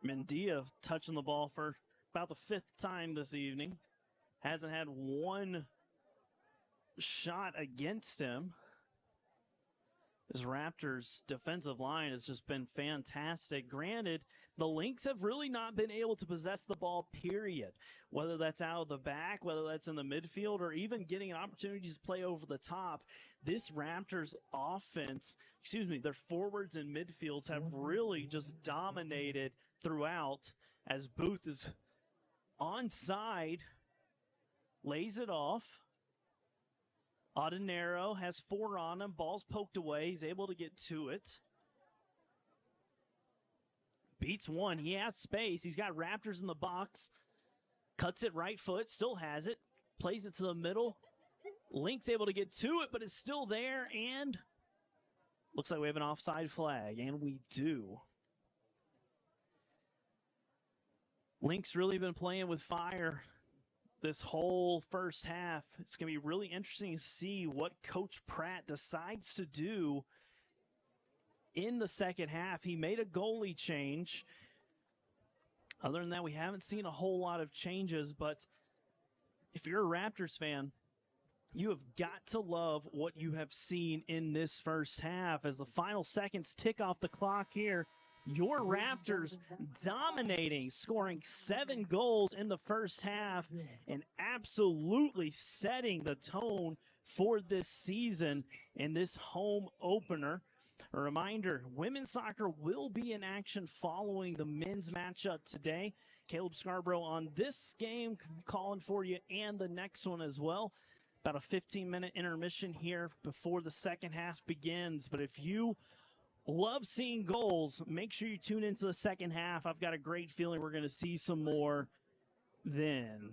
Mendia touching the ball for about the 5th time this evening. Hasn't had one shot against him. This Raptors defensive line has just been fantastic. Granted, the Lynx have really not been able to possess the ball, period. Whether that's out of the back, whether that's in the midfield, or even getting an opportunity to play over the top. This Raptors offense, their forwards and midfields have really just dominated throughout, as Booth is onside, lays it off. Adenero has 4 on him. Ball's poked away. He's able to get to it. Beats one. He has space. He's got Raptors in the box. Cuts it right foot. Still has it. Plays it to the middle. Lynx able to get to it, but it's still there. And looks like we have an offside flag. And we do. Lynx really been playing with fire this whole first half. It's going to be really interesting to see what Coach Pratt decides to do in the second half. He made a goalie change. Other than that, we haven't seen a whole lot of changes, but if you're a Raptors fan, you have got to love what you have seen in this first half. As the final seconds tick off the clock here, your Raptors dominating, scoring 7 goals in the first half and absolutely setting the tone for this season in this home opener. A reminder, women's soccer will be in action following the men's matchup today. Caleb Scarborough on this game calling for you and the next one as well. About a 15-minute intermission here before the second half begins. But if you love seeing goals, make sure you tune into the second half. I've got a great feeling we're going to see some more then.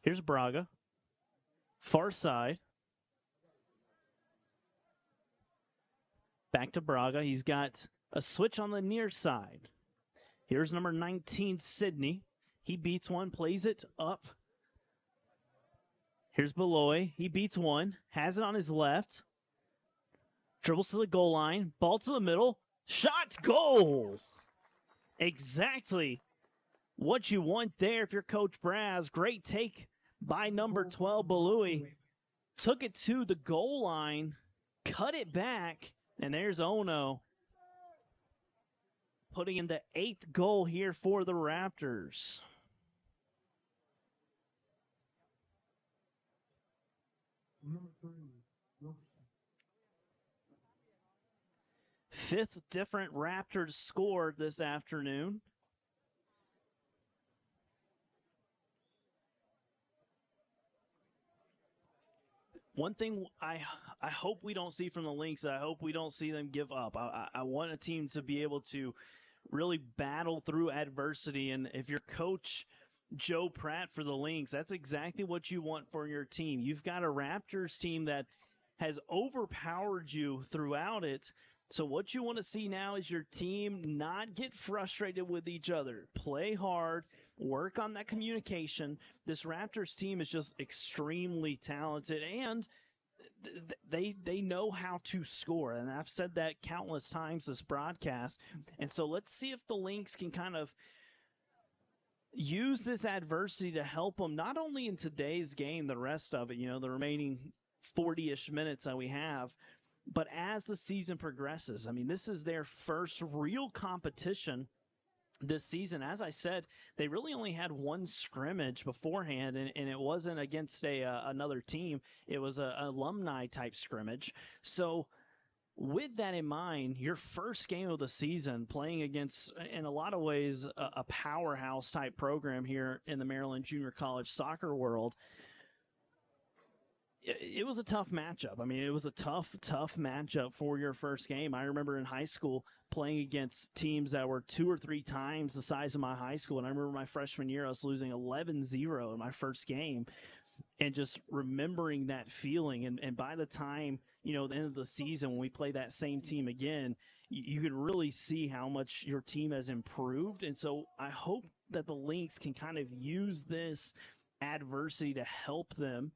Here's Braga. Far side. Back to Braga. He's got a switch on the near side. Here's number 19, Sydney. He beats one, plays it up. Here's Baloyi. He beats one, has it on his left. Dribbles to the goal line. Ball to the middle. Shot, goal! Exactly what you want there if you're Coach Braz. Great take by number 12, Baloyi. Took it to the goal line, cut it back, and there's Ono putting in the 8th goal here for the Raptors. Fifth different Raptors scored this afternoon. One thing I hope we don't see from the Lynx, I hope we don't see them give up. I want a team to be able to really battle through adversity. And if you're Coach Joe Pratt for the Lynx, that's exactly what you want for your team. You've got a Raptors team that has overpowered you throughout it. So what you want to see now is your team not get frustrated with each other. Play hard, work on that communication. This Raptors team is just extremely talented, and they know how to score. And I've said that countless times this broadcast. And so let's see if the Lynx can kind of use this adversity to help them, not only in today's game, the rest of it, the remaining 40-ish minutes that we have, but as the season progresses. I mean, this is their first real competition this season. As I said, they really only had one scrimmage beforehand, and it wasn't against another team. It was an alumni-type scrimmage. So with that in mind, your first game of the season playing against, in a lot of ways, a powerhouse-type program here in the Maryland junior college soccer world, it was a tough matchup. I mean, it was a tough matchup for your first game. I remember in high school playing against teams that were 2 or 3 times the size of my high school. And I remember my freshman year, I was losing 11-0 in my first game. And just remembering that feeling. And by the time, the end of the season, when we play that same team again, you can really see how much your team has improved. And so I hope that the Lynx can kind of use this adversity to help them,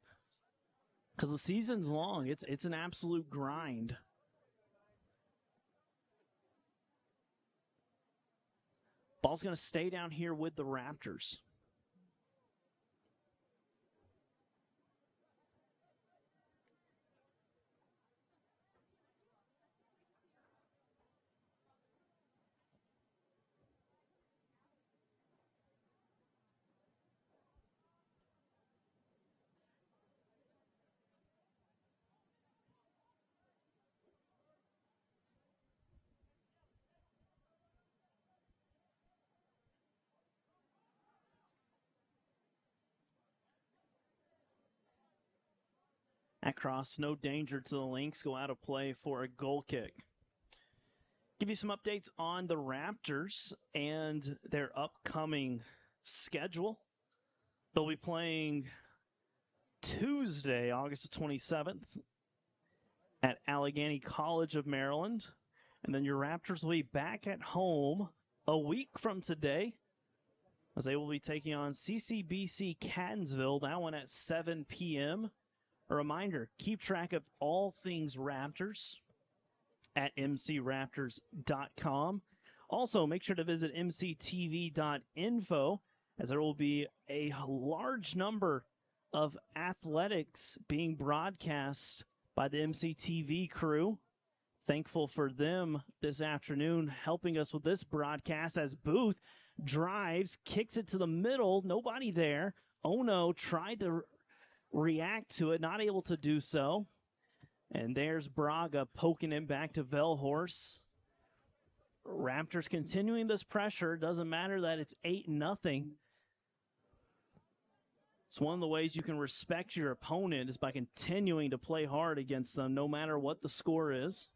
because the season's long. It's an absolute grind. Ball's going to stay down here with the Raptors. At cross, no danger to the Lynx. Go out of play for a goal kick. Give you some updates on the Raptors and their upcoming schedule. They'll be playing Tuesday, August 27th at Allegheny College of Maryland. And then your Raptors will be back at home a week from today, as they will be taking on CCBC Catonsville, that one at 7 p.m. A reminder, keep track of all things Raptors at mcraptors.com. Also, make sure to visit mctv.info, as there will be a large number of athletics being broadcast by the MCTV crew. Thankful for them this afternoon helping us with this broadcast as Booth drives, kicks it to the middle, nobody there. Ono tried to react to it, not able to do so. And there's Braga poking him back to Velhorst. Raptors continuing this pressure. Doesn't matter that it's 8-0. It's one of the ways you can respect your opponent is by continuing to play hard against them, no matter what the score is.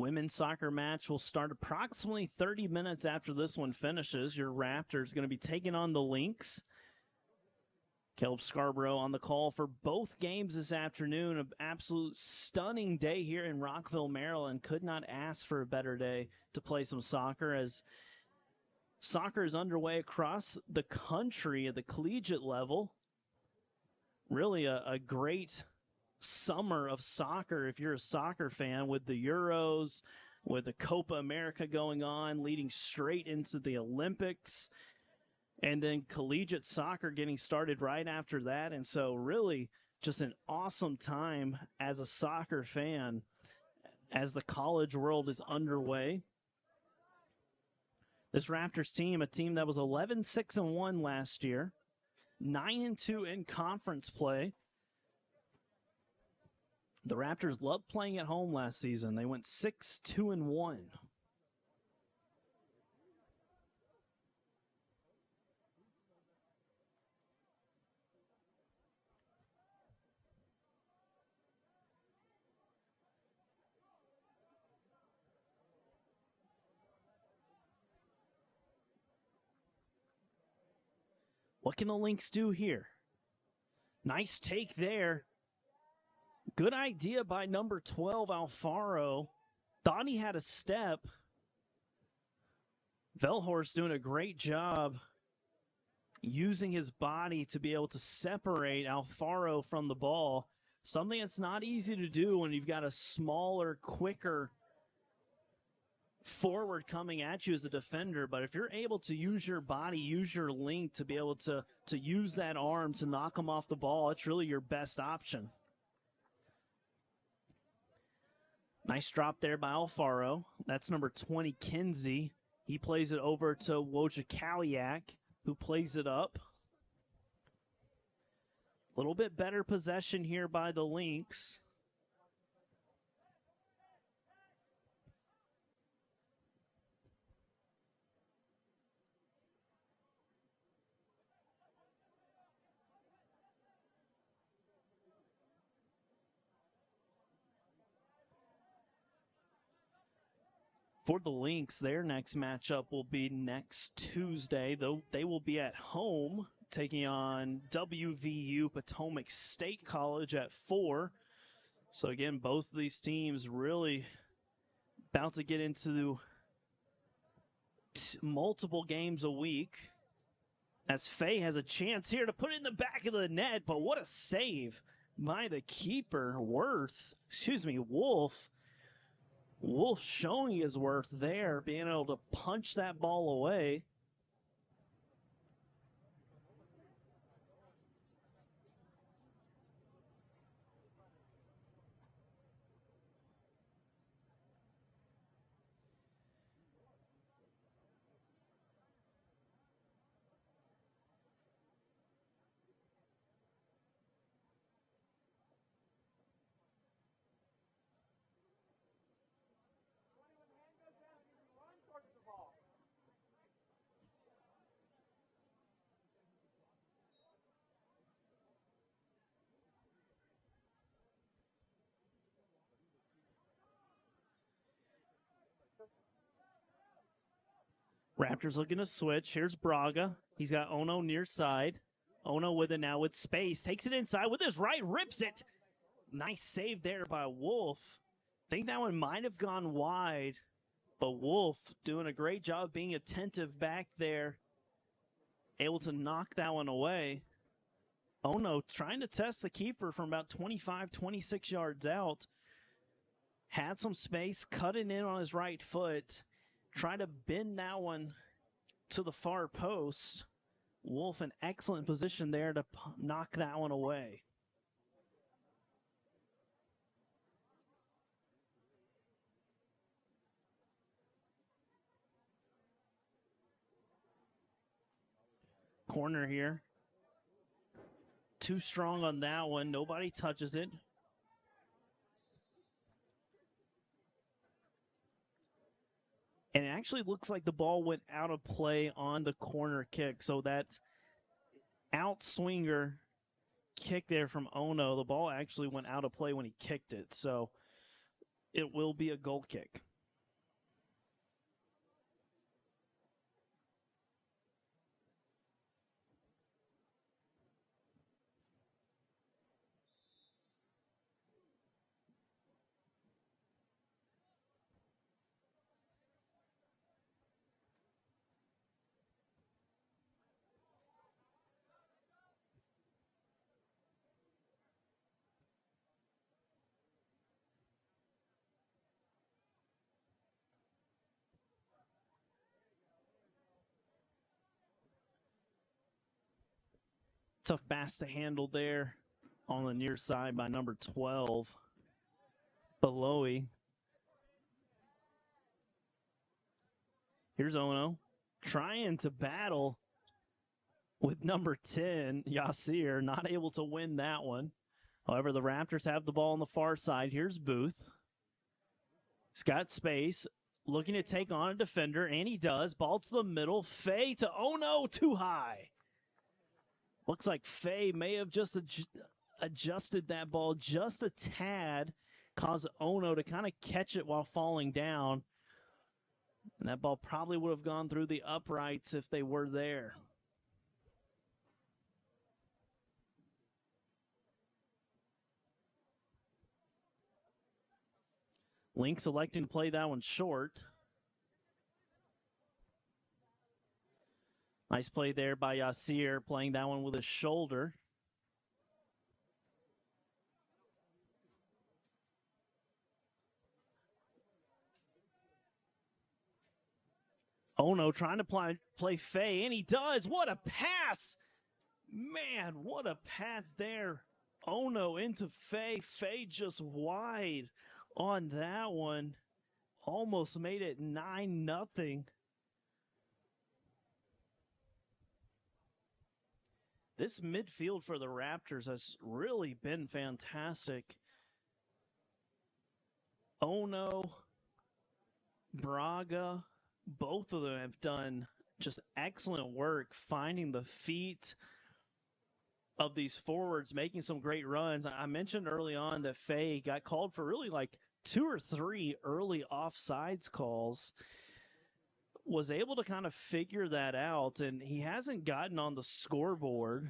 Women's soccer match will start approximately 30 minutes after this one finishes. Your Raptors going to be taking on the Lynx. Caleb Scarborough on the call for both games this afternoon. An absolute stunning day here in Rockville, Maryland. Could not ask for a better day to play some soccer, as soccer is underway across the country at the collegiate level. Really a great summer of soccer if you're a soccer fan, with the Euros, with the Copa America going on, leading straight into the Olympics. And then collegiate soccer getting started right after that. And so really just an awesome time as a soccer fan as the college world is underway. This Raptors team, a team that was 11-6-1 last year, 9-2 in conference play. The Raptors loved playing at home last season. They went 6-2-1. What can the Lynx do here? Nice take there. Good idea by number 12, Alfaro. Thought he had a step. Velhorst doing a great job using his body to be able to separate Alfaro from the ball. Something that's not easy to do when you've got a smaller, quicker forward coming at you as a defender. But if you're able to use your body, use your length to be able to use that arm to knock him off the ball, it's really your best option. Nice drop there by Alfaro. That's number 20, Kinsey. He plays it over to Wojciechowicz, who plays it up. A little bit better possession here by the Lynx. For the Lynx, their next matchup will be next Tuesday, though they will be at home taking on WVU Potomac State College at 4. So again, both of these teams really about to get into multiple games a week, as Faye has a chance here to put it in the back of the net, but what a save by the keeper, Wolf. Wolf showing his worth there, being able to punch that ball away. Raptors looking to switch. Here's Braga. He's got Ono near side. Ono with it now with space. Takes it inside with his right. Rips it. Nice save there by Wolf. Think that one might have gone wide. But Wolf doing a great job being attentive back there. Able to knock that one away. Ono trying to test the keeper from about 25, 26 yards out. Had some space. Cut it in on his right foot. Try to bend that one to the far post. Wolf in excellent position there to knock that one away. Corner here. Too strong on that one. Nobody touches it. And it actually looks like the ball went out of play on the corner kick. So that outswinger kick there from Ono, the ball actually went out of play when he kicked it. So it will be a goal kick. Tough pass to handle there on the near side by number 12, Baloyi. Here's Ono trying to battle with number 10, Yasir, not able to win that one. However, the Raptors have the ball on the far side. Here's Booth. He's got space, looking to take on a defender, and he does. Ball to the middle. Faye to Ono, too high. Looks like Faye may have just adjusted that ball just a tad, caused Ono to kind of catch it while falling down. And that ball probably would have gone through the uprights if they were there. Lynx electing to play that one short. Nice play there by Yasir, playing that one with his shoulder. Ono trying to play Faye, and he does. What a pass! Man, what a pass there. Ono into Faye. Faye just wide on that one. Almost made it 9-0. This midfield for the Raptors has really been fantastic. Ono, Braga, both of them have done just excellent work finding the feet of these forwards, making some great runs. I mentioned early on that Faye got called for really like 2 or 3 early offsides calls. Was able to kind of figure that out, and he hasn't gotten on the scoreboard,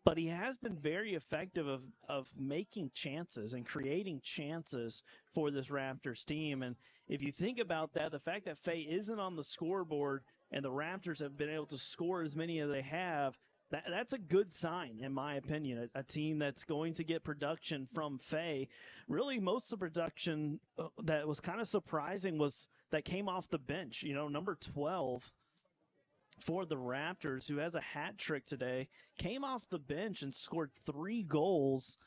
but he has been very effective of making chances and creating chances for this Raptors team. And if you think about that, the fact that Faye isn't on the scoreboard and the Raptors have been able to score as many as they have, that's a good sign, in my opinion. A team that's going to get production from Faye. Really, most of the production that was kind of surprising was that came off the bench. You know, number 12 for the Raptors, who has a hat trick today, came off the bench and scored 3 goals.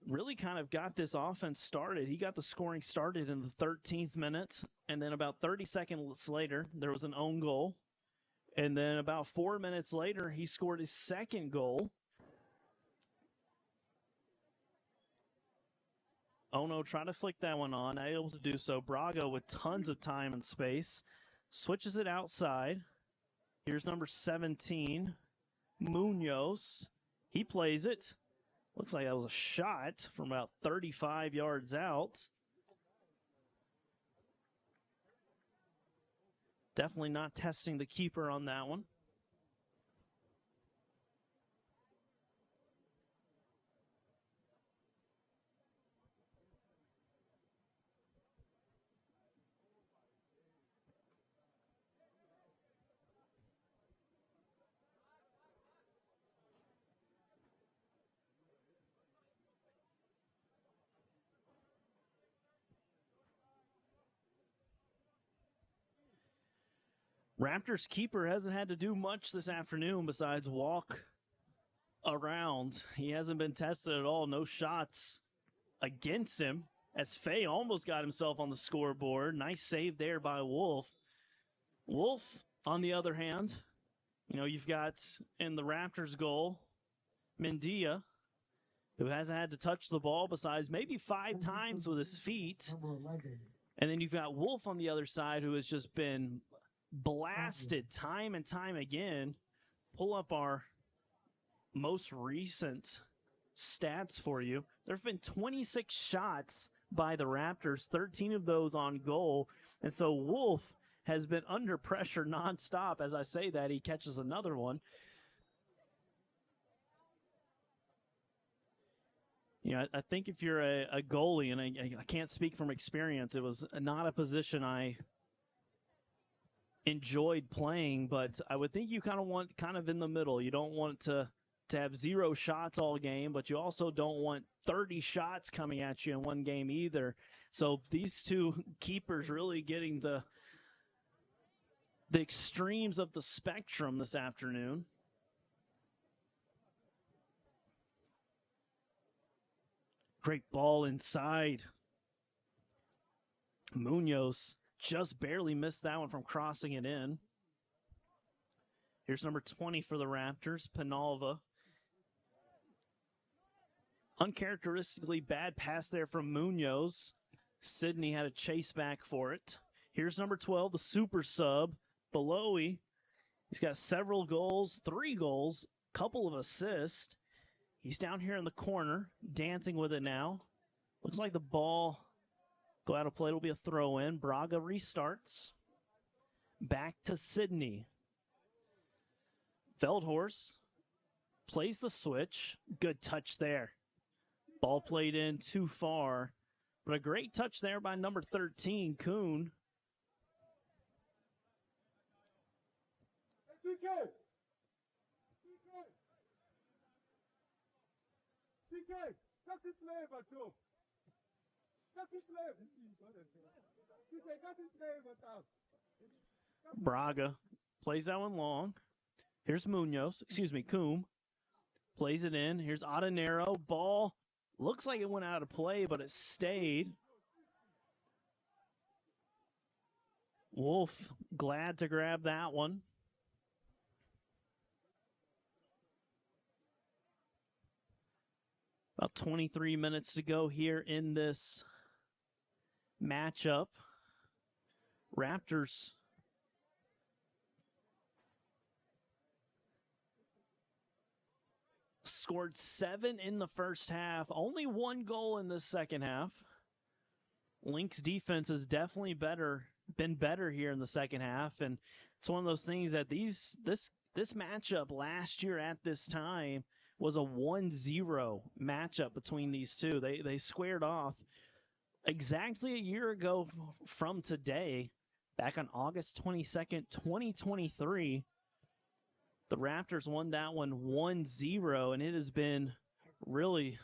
Really kind of got this offense started. He got the scoring started in the 13th minute, and then about 30 seconds later, there was an own goal. And then about 4 minutes later, he scored his second goal. Ono trying to flick that one on, not able to do so. Braga with tons of time and space. Switches it outside. Here's number 17, Munoz. He plays it. Looks like that was a shot from about 35 yards out. Definitely not testing the keeper on that one. Raptors keeper hasn't had to do much this afternoon besides walk around. He hasn't been tested at all. No shots against him, as Faye almost got himself on the scoreboard. Nice save there by Wolf. Wolf, on the other hand, you know, you've got in the Raptors goal, Mendia, who hasn't had to touch the ball besides maybe 5 times with his feet. And then you've got Wolf on the other side, who has just been blasted time and time again. Pull up our most recent stats for you. There have been 26 shots by the Raptors, 13 of those on goal. And so Wolf has been under pressure nonstop. As I say that, he catches another one. You know, I think if you're a goalie, and I can't speak from experience, it was not a position I enjoyed playing, but I would think you kind of want kind of in the middle. You don't want to have 0 shots all game, but you also don't want 30 shots coming at you in one game either. So these two keepers really getting the extremes of the spectrum this afternoon. Great ball inside. Munoz just barely missed that one from crossing it in. Here's number 20 for the Raptors, Penalva. Uncharacteristically bad pass there from Munoz. Sidney had a chase back for it. Here's number 12, the super sub, Baloyi. He's got several goals, 3 goals, couple of assists. He's down here in the corner, dancing with it now. Looks like the ball go out of play. It'll be a throw in. Braga restarts. Back to Sidney. Veldhorst plays the switch. Good touch there. Ball played in too far. But a great touch there by number 13, Kuhn. Braga plays that one long. Here's Kuhn. Plays it in. Here's Adanero. Ball looks like it went out of play, but it stayed. Wolf glad to grab that one. About 23 minutes to go here in this matchup. Raptors scored 7 in the first half. Only 1 goal in the second half. Lynx defense has definitely been better here in the second half, and it's one of those things that this matchup last year at this time was a 1-0 matchup between these two. They squared off exactly a year ago from today, back on August 22nd, 2023. The Raptors won that one 1-0, and it has been really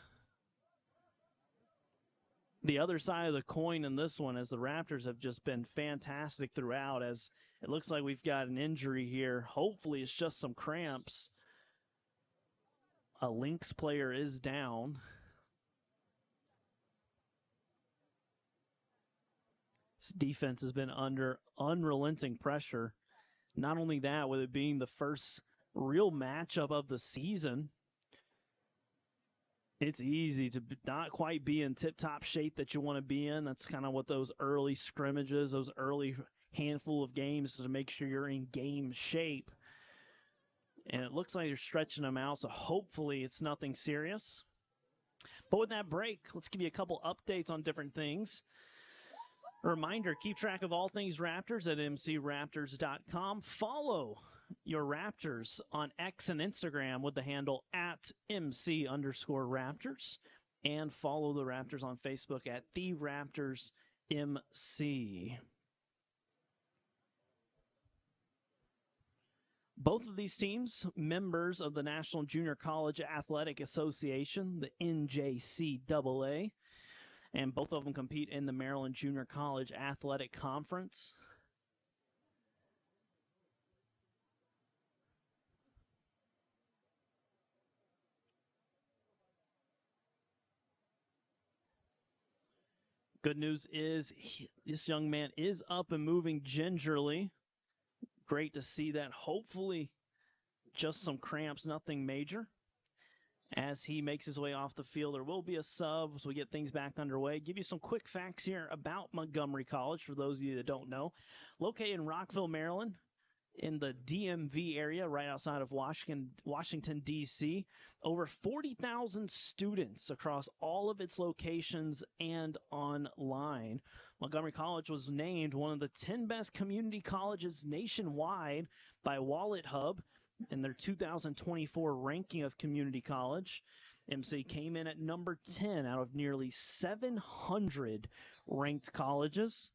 the other side of the coin in this one, as the Raptors have just been fantastic throughout, as it looks like we've got an injury here. Hopefully it's just some cramps. A Lynx player is down. This defense has been under unrelenting pressure. Not only that, with it being the first real matchup of the season, it's easy to not quite be in tip-top shape that you want to be in. That's kind of what those early scrimmages, those early handful of games, to make sure you're in game shape. And it looks like you're stretching them out, so hopefully it's nothing serious. But with that break, let's give you a couple updates on different things. A reminder, keep track of all things Raptors at mcraptors.com. Follow your Raptors on X and Instagram with the handle @MC_Raptors. And follow the Raptors on Facebook at The Raptors MC. Both of these teams, members of the National Junior College Athletic Association, the NJCAA, and both of them compete in the Maryland Junior College Athletic Conference. Good news is this young man is up and moving gingerly. Great to see that. Hopefully just some cramps, nothing major. As he makes his way off the field, there will be a sub as we get things back underway. Give you some quick facts here about Montgomery College for those of you that don't know. Located in Rockville, Maryland, in the DMV area, right outside of Washington, D.C. Over 40,000 students across all of its locations and online. Montgomery College was named one of the 10 best community colleges nationwide by Wallet Hub in their 2024 ranking of community college. MC came in at number 10 out of nearly 700 ranked colleges.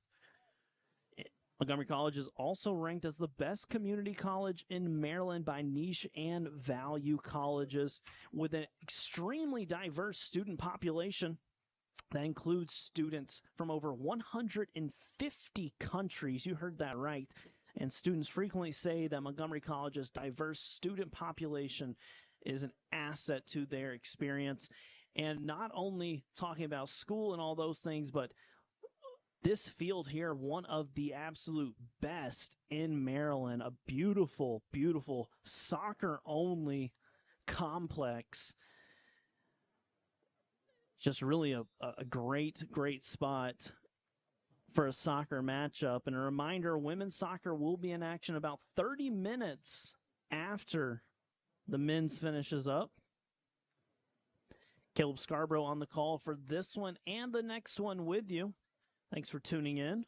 Montgomery College is also ranked as the best community college in Maryland by Niche and Value Colleges, with an extremely diverse student population that includes students from over 150 countries. You heard that right. And students frequently say that Montgomery College's diverse student population is an asset to their experience. And not only talking about school and all those things, but this field here, one of the absolute best in Maryland, a beautiful, beautiful soccer-only complex. Just really a great, great spot for a soccer matchup. And a reminder, women's soccer will be in action about 30 minutes after the men's finishes up. Caleb Scarborough on the call for this one and the next one with you. Thanks for tuning in.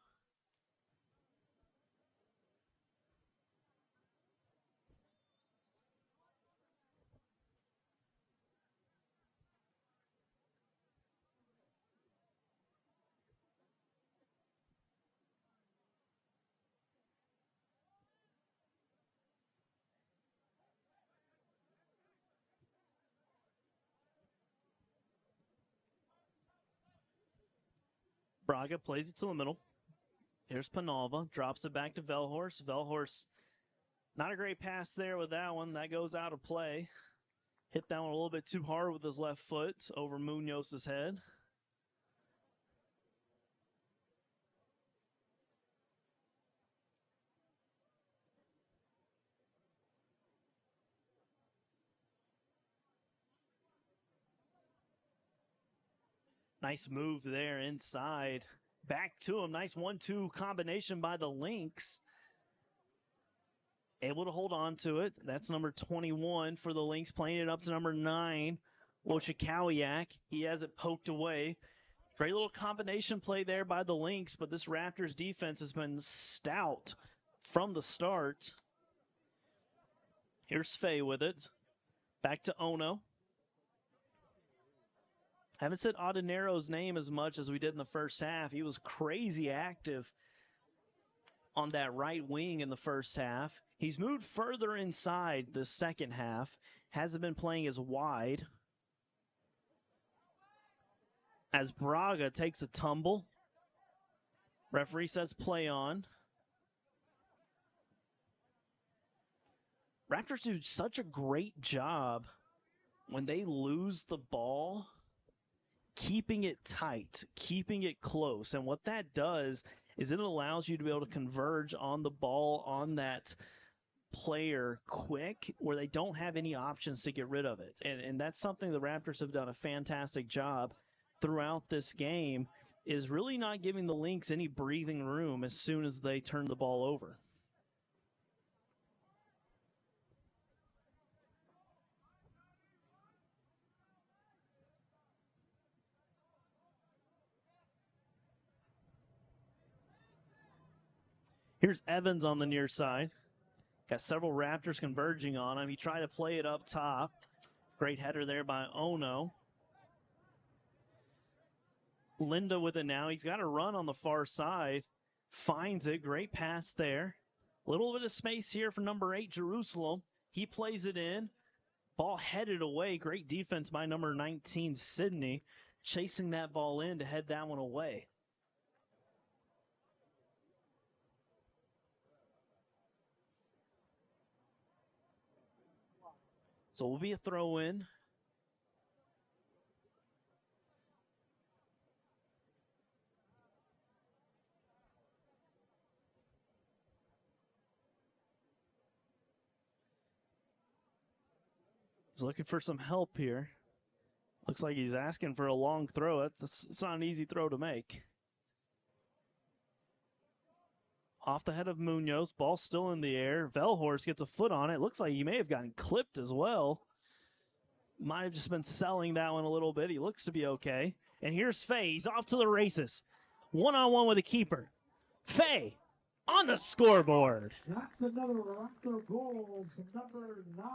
Braga plays it to the middle. Here's Penalva, drops it back to Velhorst. Velhorst, not a great pass there with that one. That goes out of play. Hit that one a little bit too hard with his left foot over Munoz's head. Nice move there inside. Back to him. Nice 1-2 combination by the Lynx. Able to hold on to it. That's number 21 for the Lynx, playing it up to number 9, Wojciechowicz. He has it poked away. Great little combination play there by the Lynx, but this Raptors defense has been stout from the start. Here's Faye with it. Back to Ono. Haven't said Audinero's name as much as we did in the first half. He was crazy active on that right wing in the first half. He's moved further inside the second half. Hasn't been playing as wide. As Braga takes a tumble. Referee says play on. Raptors do such a great job when they lose the ball, keeping it tight, keeping it close. And what that does is it allows you to be able to converge on the ball on that player quick where they don't have any options to get rid of it. And that's something the Raptors have done a fantastic job throughout this game, is really not giving the Lynx any breathing room as soon as they turn the ball over. Here's Evans on the near side. Got several Raptors converging on him. He tried to play it up top. Great header there by Ono. Linda with it now. He's got a run on the far side. Finds it. Great pass there. A little bit of space here for number 8, Jerusalem. He plays it in. Ball headed away. Great defense by number 19, Sydney. Chasing that ball in to head that one away. So it will be a throw in. He's looking for some help here. Looks like he's asking for a long throw. It's not an easy throw to make. Off the head of Munoz. Ball still in the air. Velhorst gets a foot on it. Looks like he may have gotten clipped as well. Might have just been selling that one a little bit. He looks to be okay. And here's Faye. He's off to the races. One-on-one with the keeper. Faye on the scoreboard. That's another Raptor goal from number 9,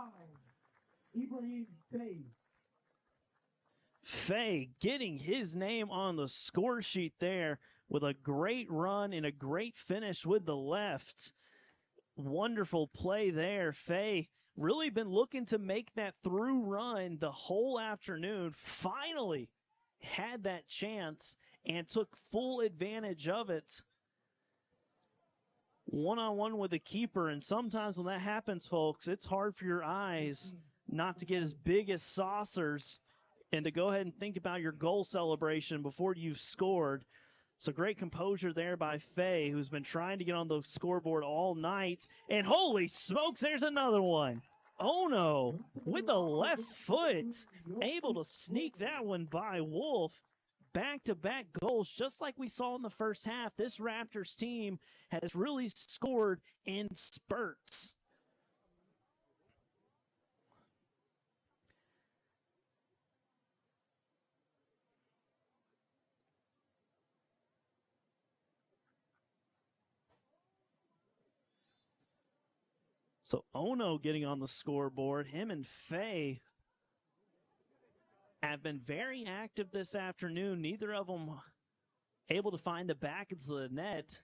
Ibrahim Faye. Faye getting his name on the score sheet there with a great run and a great finish with the left. Wonderful play there. Faye really been looking to make that through run the whole afternoon. Finally had that chance and took full advantage of it. One-on-one with the keeper, and sometimes when that happens, folks, it's hard for your eyes not to get as big as saucers and to go ahead and think about your goal celebration before you've scored. So great composure there by Faye, who's been trying to get on the scoreboard all night. And holy smokes, there's another one. Ono with the left foot, able to sneak that one by Wolf. Back-to-back goals, just like we saw in the first half. This Raptors team has really scored in spurts. So Ono getting on the scoreboard. Him and Faye have been very active this afternoon. Neither of them able to find the back of the net.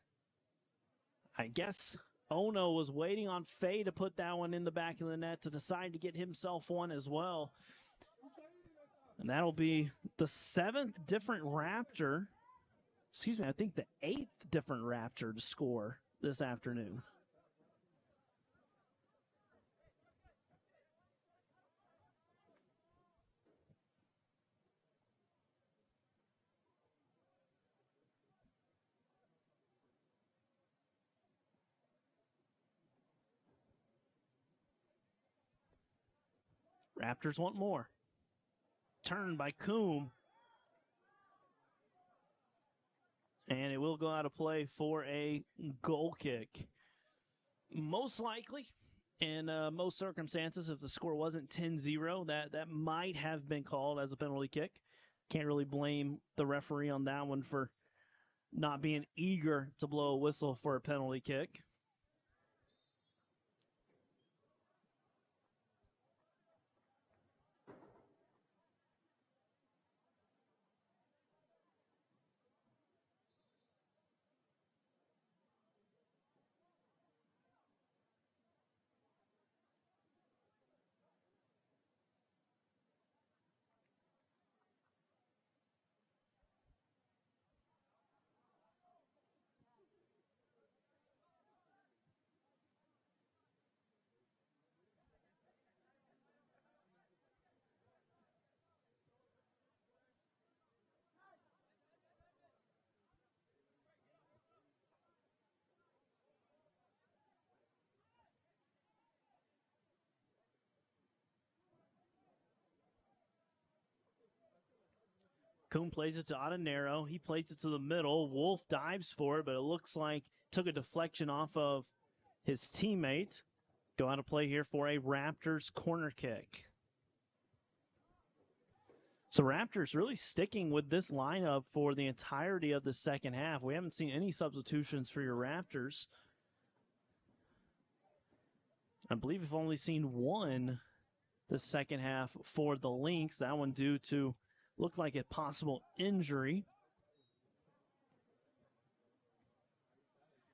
I guess Ono was waiting on Faye to put that one in the back of the net to decide to get himself one as well. And that'll be the 7th different Raptor. Excuse me, I think the 8th different Raptor to score this afternoon. Raptors want more. Turn by Coombe. And it will go out of play for a goal kick. Most likely, in most circumstances, if the score wasn't 10-0, that might have been called as a penalty kick. Can't really blame the referee on that one for not being eager to blow a whistle for a penalty kick. Coombe plays it to Adanero. He plays it to the middle. Wolf dives for it, but it looks like took a deflection off of his teammate. Go out of play here for a Raptors corner kick. So Raptors really sticking with this lineup for the entirety of the second half. We haven't seen any substitutions for your Raptors. I believe we've only seen one the second half for the Lynx. That one due to look like a possible injury.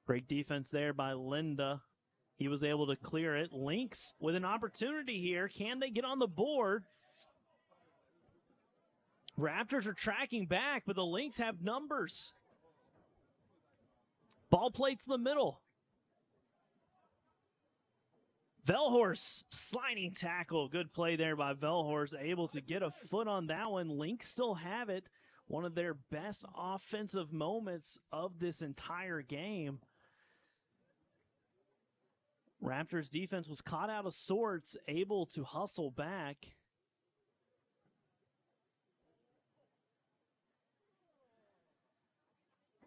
Great defense there by Linda. He was able to clear it. Lynx with an opportunity here. Can they get on the board? Raptors are tracking back, but the Lynx have numbers. Ball played to the middle. Velhorst, sliding tackle. Good play there by Velhorst. Able to get a foot on that one. Lynx still have it. One of their best offensive moments of this entire game. Raptors defense was caught out of sorts, able to hustle back.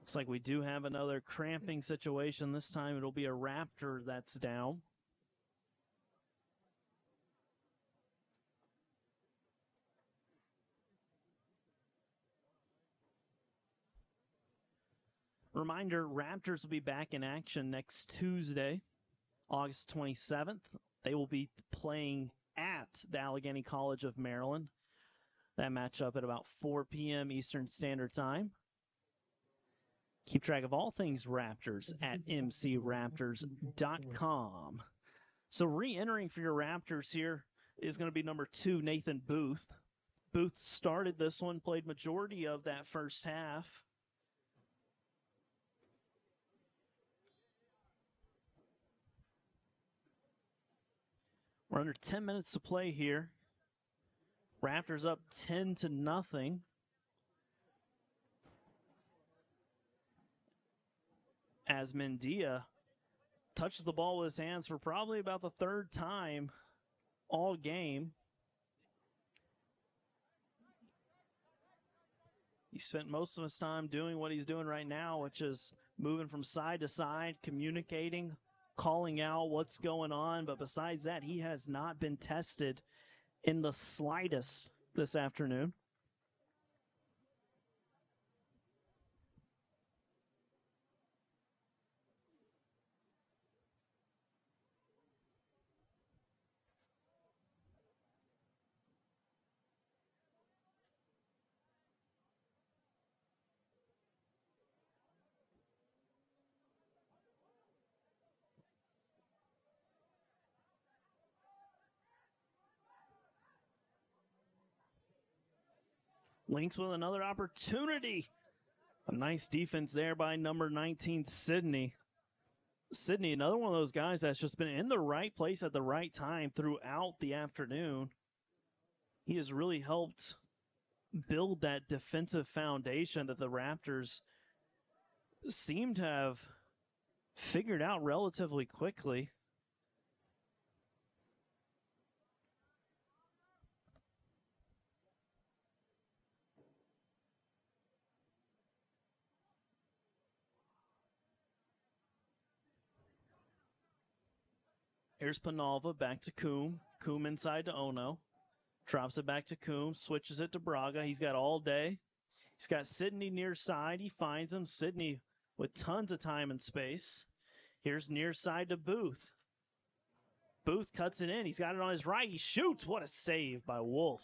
Looks like we do have another cramping situation. This time it'll be a Raptor that's down. Reminder, Raptors will be back in action next Tuesday, August 27th. They will be playing at the Allegheny College of Maryland. That matchup at about 4 p.m. Eastern Standard Time. Keep track of all things Raptors at mcraptors.com. So re-entering for your Raptors here is going to be number 2, Nathan Booth. Booth started this one, played majority of that first half. We're under 10 minutes to play here Raptors up 10-0. As Mendia touches the ball with his hands for probably about the third time all game. He spent most of his time doing what he's doing right now, which is moving from side to side, communicating, calling out what's going on. But besides that, he has not been tested in the slightest this afternoon. Lynx with another opportunity. A nice defense there by number 19, Sydney. Sydney, another one of those guys that's just been in the right place at the right time throughout the afternoon. He has really helped build that defensive foundation that the Raptors seem to have figured out relatively quickly. Here's Penalva back to Coombe. Coombe inside to Ono. Drops it back to Coombe. Switches it to Braga. He's got all day. He's got Sydney near side. He finds him. Sydney with tons of time and space. Here's near side to Booth. Booth cuts it in. He's got it on his right. He shoots. What a save by Wolf.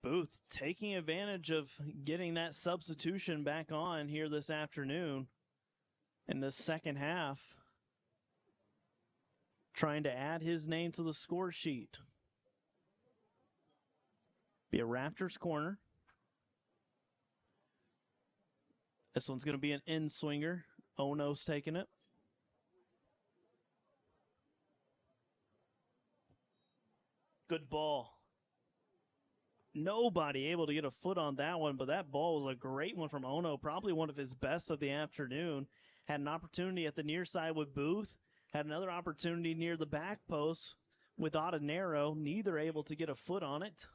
Booth taking advantage of getting that substitution back on here this afternoon in the second half. Trying to add his name to the score sheet. Be a Raptors corner. This one's going to be an in-swinger. Ono's taking it. Good ball. Nobody able to get a foot on that one, but that ball was a great one from Ono. Probably one of his best of the afternoon. Had an opportunity at the near side with Booth. Had another opportunity near the back post with Ottenero. Neither able to get a foot on it.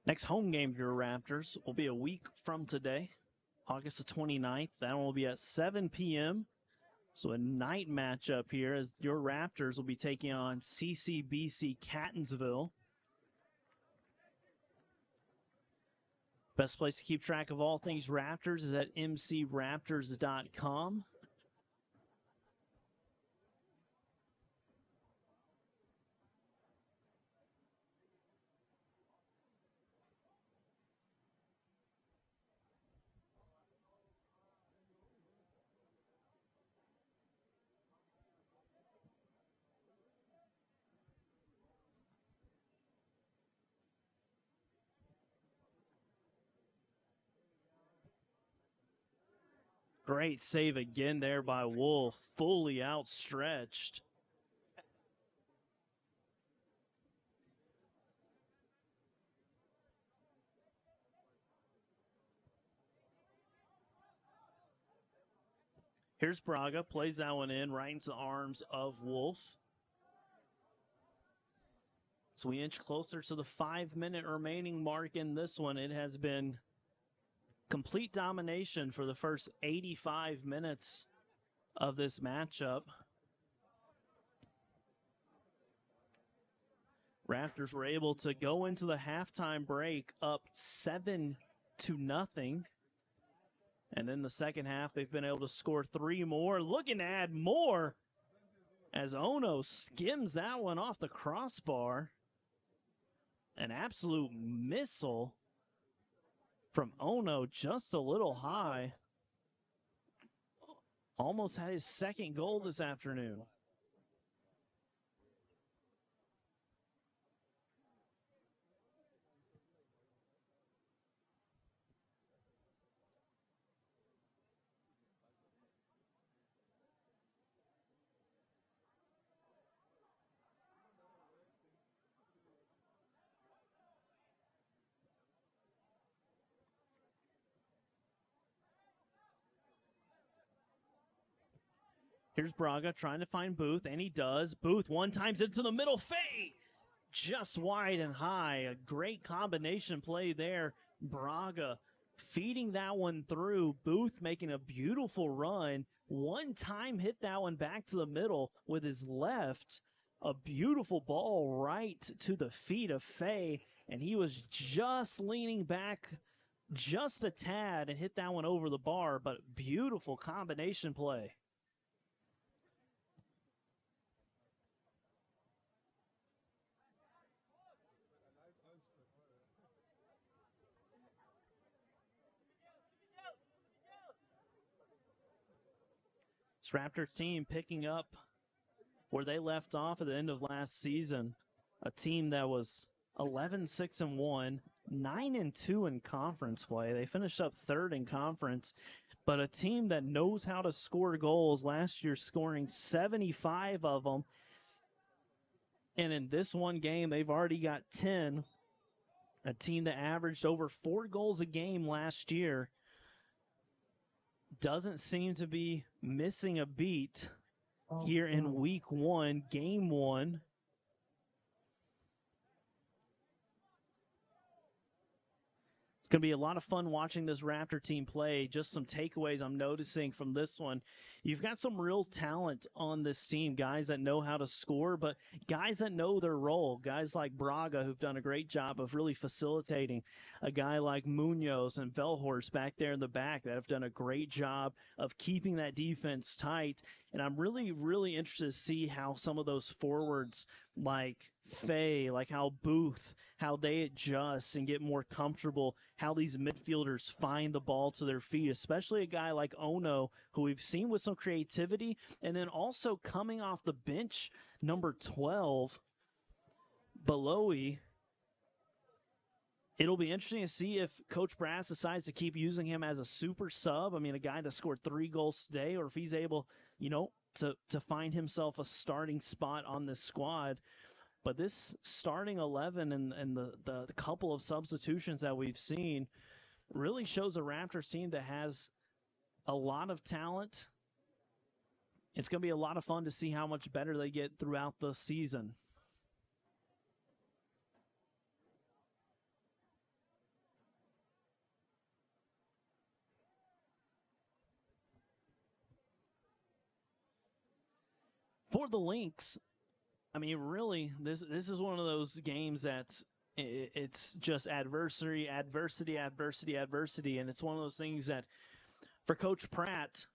Next home game for your Raptors will be a week from today, August the 29th. That one will be at 7 p.m. So a night matchup here as your Raptors will be taking on CCBC Catonsville. Best place to keep track of all things Raptors is at mcraptors.com. Great save again there by Wolf, fully outstretched. Here's Braga, plays that one in right into the arms of Wolf. So we inch closer to the 5-minute remaining mark in this one. It has been complete domination for the first 85 minutes of this matchup. Raptors were able to go into the halftime break up 7-0. And then the second half, they've been able to score 3 more. Looking to add more. as Ono skims that one off the crossbar. An absolute missile from Ono, just a little high. Almost had his second goal this afternoon. Here's Braga trying to find Booth, and he does. Booth one times into the middle. Faye just wide and high. A great combination play there. Braga feeding that one through. Booth making a beautiful run. One time hit that one back to the middle with his left. A beautiful ball right to the feet of Faye, and he was just leaning back just a tad and hit that one over the bar, but beautiful combination play. This Raptors team picking up where they left off at the end of last season. A team that was 11-6-1, 9-2 in conference play. They finished up third in conference, but a team that knows how to score goals. Last year scoring 75 of them. And in this one game, they've already got 10. A team that averaged over 4 goals a game last year. Doesn't seem to be missing a beat here in week 1, game 1. It's going to be a lot of fun watching this Raptor team play. Just some takeaways I'm noticing from this one. You've got some real talent on this team, guys that know how to score, but guys that know their role. Guys like Braga, who've done a great job of really facilitating. A guy like Munoz and Velhorst back there in the back that have done a great job of keeping that defense tight. And I'm really, really interested to see how some of those forwards like Faye, like how Booth, how they adjust and get more comfortable, how these midfielders find the ball to their feet, especially a guy like Ono, who we've seen with some creativity, and then also coming off the bench, number 12, Baloyi. It'll be interesting to see if Coach Brass decides to keep using him as a super sub. I mean, a guy that scored 3 goals today, or if he's able, to find himself a starting spot on this squad. But this starting 11 and the couple of substitutions that we've seen really shows a Raptors team that has a lot of talent. It's going to be a lot of fun to see how much better they get throughout the season. For the Lynx, I mean, really, this is one of those games that's it's just adversity, and it's one of those things that for Coach Pratt,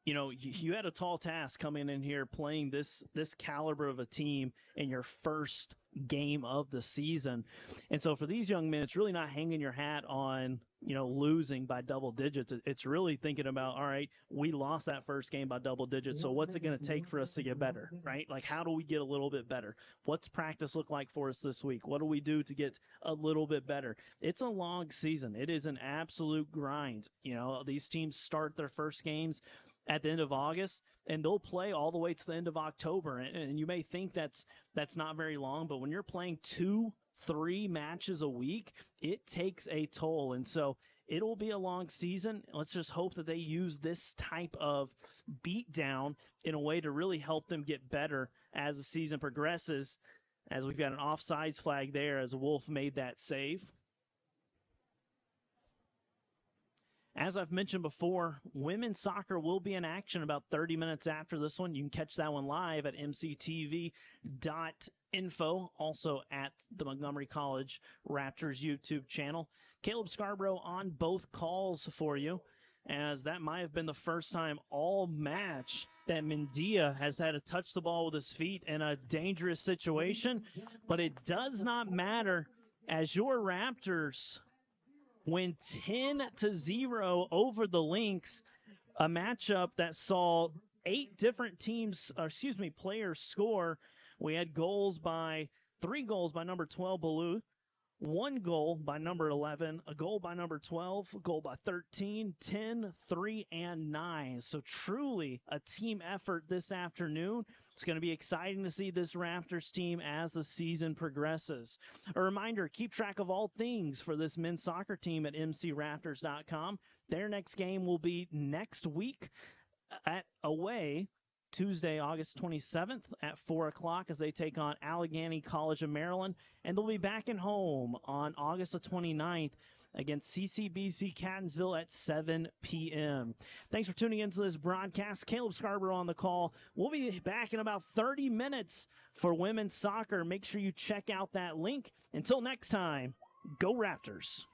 you had a tall task coming in here playing this caliber of a team in your first game of the season. And so for these young men, it's really not hanging your hat on, losing by double digits. It's really thinking about, all right, we lost that first game by double digits, so what's it going to take for us to get better, right? Like, how do we get a little bit better? What's practice look like for us this week? What do we do to get a little bit better? It's a long season. It is an absolute grind. These teams start their first games at the end of August, and they'll play all the way to the end of October. And you may think that's not very long, but when you're playing 2-3 matches a week, it takes a toll. And so it'll be a long season. Let's just hope that they use this type of beatdown in a way to really help them get better as the season progresses, as we've got an offsides flag there as Wolf made that save. As I've mentioned before, women's soccer will be in action about 30 minutes after this one. You can catch that one live at mctv.info, also at the Montgomery College Raptors YouTube channel. Caleb Scarborough on both calls for you. as that might have been the first time all match that Mendia has had to touch the ball with his feet in a dangerous situation. But it does not matter, as your Raptors win 10-0 over the Lynx, a matchup that saw 8 different players score. We had 3 goals by number 12, Baloyi, 1 goal by number 11, a goal by number 12, a goal by 13, 10, 3, and 9. So truly a team effort this afternoon. It's going to be exciting to see this Raptors team as the season progresses. A reminder, keep track of all things for this men's soccer team at mcraptors.com. Their next game will be next week at away Tuesday, August 27th at 4 o'clock as they take on Allegheny College of Maryland. And they'll be back at home on August the 29th against CCBC Catonsville at 7 p.m. Thanks for tuning into this broadcast. Caleb Scarborough on the call. We'll be back in about 30 minutes for women's soccer. Make sure you check out that link. Until next time, go Raptors.